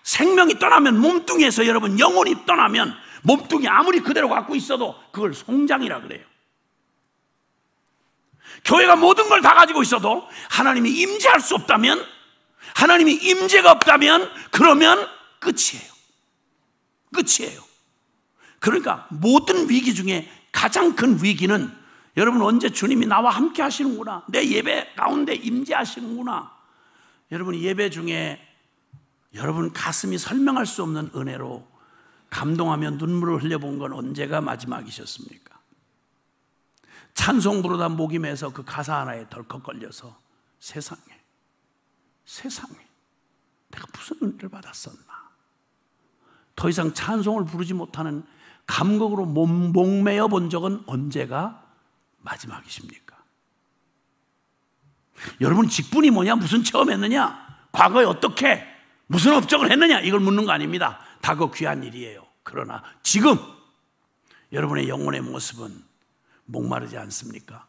생명이 떠나면, 몸뚱이에서 여러분 영혼이 떠나면 몸뚱이 아무리 그대로 갖고 있어도 그걸 송장이라 그래요. 교회가 모든 걸 다 가지고 있어도 하나님이 임재할 수 없다면, 하나님이 임재가 없다면 그러면 끝이에요. 끝이에요. 그러니까 모든 위기 중에 가장 큰 위기는, 여러분 언제 주님이 나와 함께 하시는구나, 내 예배 가운데 임재하시는구나. 여러분 예배 중에 여러분 가슴이 설명할 수 없는 은혜로 감동하며 눈물을 흘려본 건 언제가 마지막이셨습니까? 찬송 부르다 목이 메서 그 가사 하나에 덜컥 걸려서 세상에 내가 무슨 은혜를 받았었나, 더 이상 찬송을 부르지 못하는 감격으로 목매여 본 적은 언제가 마지막이십니까? 여러분 직분이 뭐냐, 무슨 체험했느냐, 과거에 어떻게 무슨 업적을 했느냐, 이걸 묻는 거 아닙니다. 다 그 귀한 일이에요. 그러나 지금 여러분의 영혼의 모습은 목마르지 않습니까?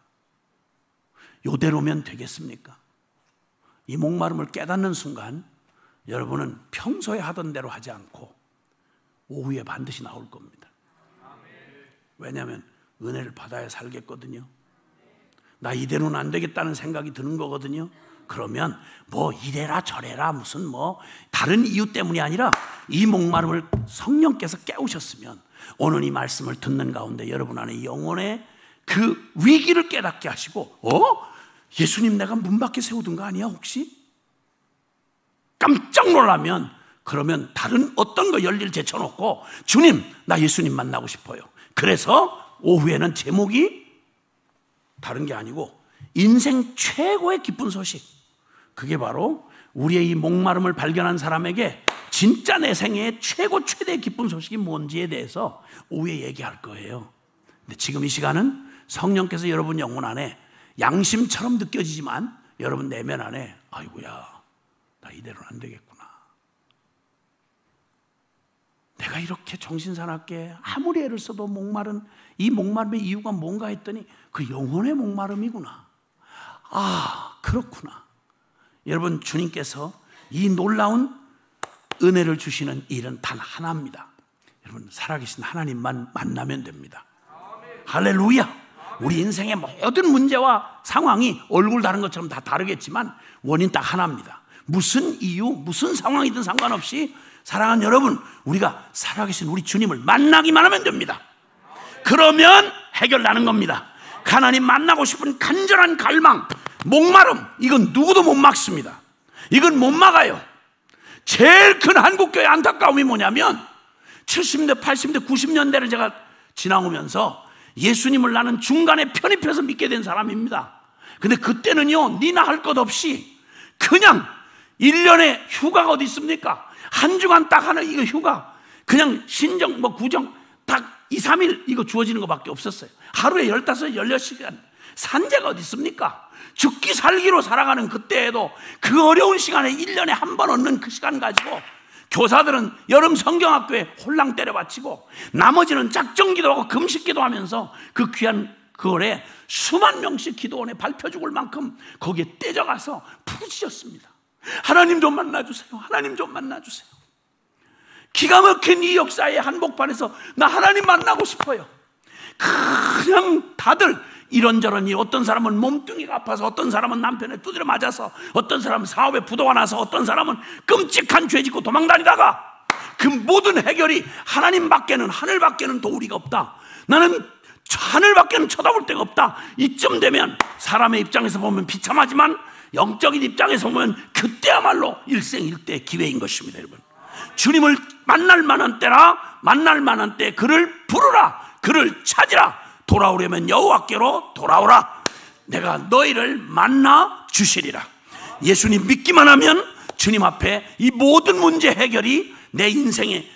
이대로면 되겠습니까? 이 목마름을 깨닫는 순간 여러분은 평소에 하던 대로 하지 않고 오후에 반드시 나올 겁니다. 왜냐하면 은혜를 받아야 살겠거든요. 나 이대로는 안 되겠다는 생각이 드는 거거든요. 그러면 뭐 이래라 저래라 무슨 뭐 다른 이유 때문이 아니라 이 목마름을 성령께서 깨우셨으면 오늘 이 말씀을 듣는 가운데 여러분 안에 영혼의 그 위기를 깨닫게 하시고, 예수님 내가 문 밖에 세우던 거 아니야 혹시? 깜짝 놀라면, 그러면 다른 어떤 거 열일 제쳐놓고 주님 나 예수님 만나고 싶어요. 그래서 오후에는 제목이 다른 게 아니고 인생 최고의 기쁜 소식, 그게 바로 우리의 이 목마름을 발견한 사람에게 진짜 내 생애의 최고 최대의 기쁜 소식이 뭔지에 대해서 오후에 얘기할 거예요. 근데 지금 이 시간은 성령께서 여러분 영혼 안에 양심처럼 느껴지지만 여러분 내면 안에 아이고야 나 이대로는 안 되겠구나, 내가 이렇게 정신사납게 아무리 애를 써도 목마른 이 목마름의 이유가 뭔가 했더니 그 영혼의 목마름이구나. 아 그렇구나. 여러분 주님께서 이 놀라운 은혜를 주시는 일은 단 하나입니다. 여러분 살아계신 하나님만 만나면 됩니다. 할렐루야. 우리 인생의 모든 문제와 상황이 얼굴 다른 것처럼 다 다르겠지만 원인 딱 하나입니다. 무슨 이유 무슨 상황이든 상관없이 사랑하는 여러분, 우리가 살아계신 우리 주님을 만나기만 하면 됩니다. 그러면 해결나는 겁니다. 하나님 만나고 싶은 간절한 갈망, 목마름, 이건 누구도 못 막습니다. 이건 못 막아요. 제일 큰 한국교회 안타까움이 뭐냐면 70대, 80대, 90년대를 제가 지나오면서 예수님을 나는 중간에 편입해서 믿게 된 사람입니다. 근데 그때는요, 니나 할 것 없이 그냥 1년에 휴가가 어디 있습니까? 한 주간 딱 하는 이거 휴가, 그냥 신정 뭐 구정 딱 2, 3일 이거 주어지는 것밖에 없었어요. 하루에 15, 16시간 산재가 어디 있습니까? 죽기 살기로 살아가는 그때에도 그 어려운 시간에 1년에 한 번 얻는 그 시간 가지고 교사들은 여름 성경학교에 홀랑 때려 바치고 나머지는 작정기도하고 금식기도 하면서 그 귀한 그월에 수만 명씩 기도원에 밟혀 죽을 만큼 거기에 떼져가서 부르짖었습니다. 하나님 좀 만나주세요. 하나님 좀 만나주세요. 기가 막힌 이 역사의 한복판에서 나 하나님 만나고 싶어요. 그냥 다들 이런저런 일, 어떤 사람은 몸뚱이가 아파서, 어떤 사람은 남편에 두드려 맞아서, 어떤 사람은 사업에 부도가 나서, 어떤 사람은 끔찍한 죄 짓고 도망다니다가 그 모든 해결이 하나님밖에는, 하늘밖에는 도우리가 없다, 나는 하늘밖에는 쳐다볼 데가 없다, 이쯤 되면 사람의 입장에서 보면 비참하지만 영적인 입장에서 보면 그때야말로 일생일대의 기회인 것입니다. 여러분, 주님을 만날 만한 때라, 만날 만한 때 그를 부르라, 그를 찾으라. 돌아오려면 여호와께로 돌아오라. 내가 너희를 만나 주시리라. 예수님 믿기만 하면 주님 앞에 이 모든 문제 해결이 내 인생의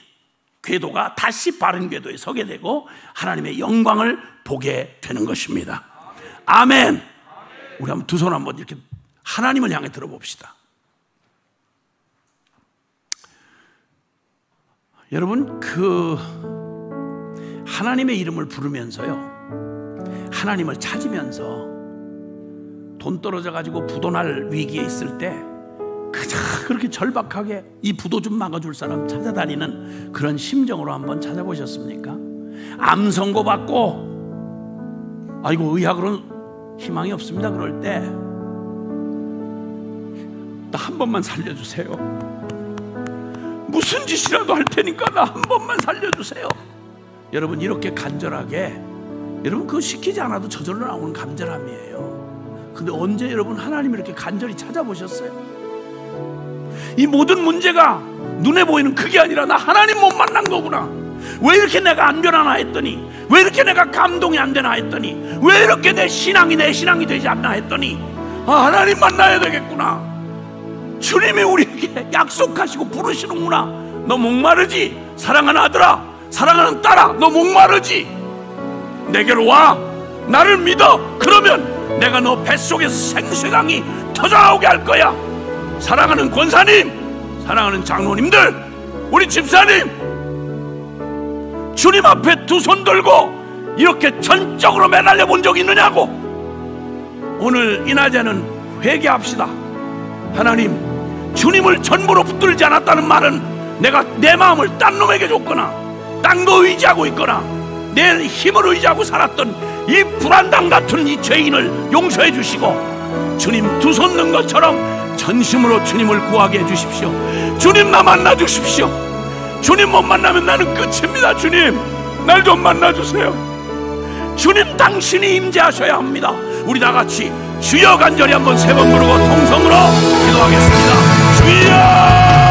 궤도가 다시 바른 궤도에 서게 되고 하나님의 영광을 보게 되는 것입니다. 아멘. 우리 한번 두 손 한번 이렇게 하나님을 향해 들어봅시다. 여러분, 하나님의 이름을 부르면서요, 하나님을 찾으면서 돈 떨어져 가지고 부도날 위기에 있을 때 그저 그렇게 절박하게 이 부도 좀 막아줄 사람 찾아다니는 그런 심정으로 한번 찾아보셨습니까? 암 선고 받고 아이고 의학으로는 희망이 없습니다. 그럴 때 나 한 번만 살려주세요. 무슨 짓이라도 할 테니까 나 한 번만 살려주세요. 여러분, 이렇게 간절하게, 여러분 그거 시키지 않아도 저절로 나오는 간절함이에요. 근데 언제 여러분 하나님을 이렇게 간절히 찾아보셨어요? 이 모든 문제가 눈에 보이는 그게 아니라 나 하나님 못 만난 거구나, 왜 이렇게 내가 안 변하나 했더니, 왜 이렇게 내가 감동이 안 되나 했더니, 왜 이렇게 내 신앙이 되지 않나 했더니, 하나님 만나야 되겠구나. 주님이 우리에게 약속하시고 부르시는구나. 너 목마르지? 사랑하는 아들아, 사랑하는 딸아, 너 목마르지? 내게로 와, 나를 믿어. 그러면 내가 너 뱃속에서 생수강이 터져나오게 할 거야. 사랑하는 권사님, 사랑하는 장로님들, 우리 집사님, 주님 앞에 두 손 들고 이렇게 전적으로 매달려 본 적 있느냐고. 오늘 이 낮에는 회개합시다. 하나님, 주님을 전부로 붙들지 않았다는 말은 내가 내 마음을 딴 놈에게 줬거나 딴 거 의지하고 있거나 내 힘을 의지하고 살았던 이 불안당 같은 이 죄인을 용서해 주시고, 주님 두 손 든 것처럼 전심으로 주님을 구하게 해 주십시오. 주님 나 만나 주십시오. 주님 못 만나면 나는 끝입니다. 주님 날 좀 만나 주세요. 주님 당신이 임재하셔야 합니다. 우리 다 같이 주여 간절히 한번 세 번 부르고 통성으로 기도하겠습니다. 주여!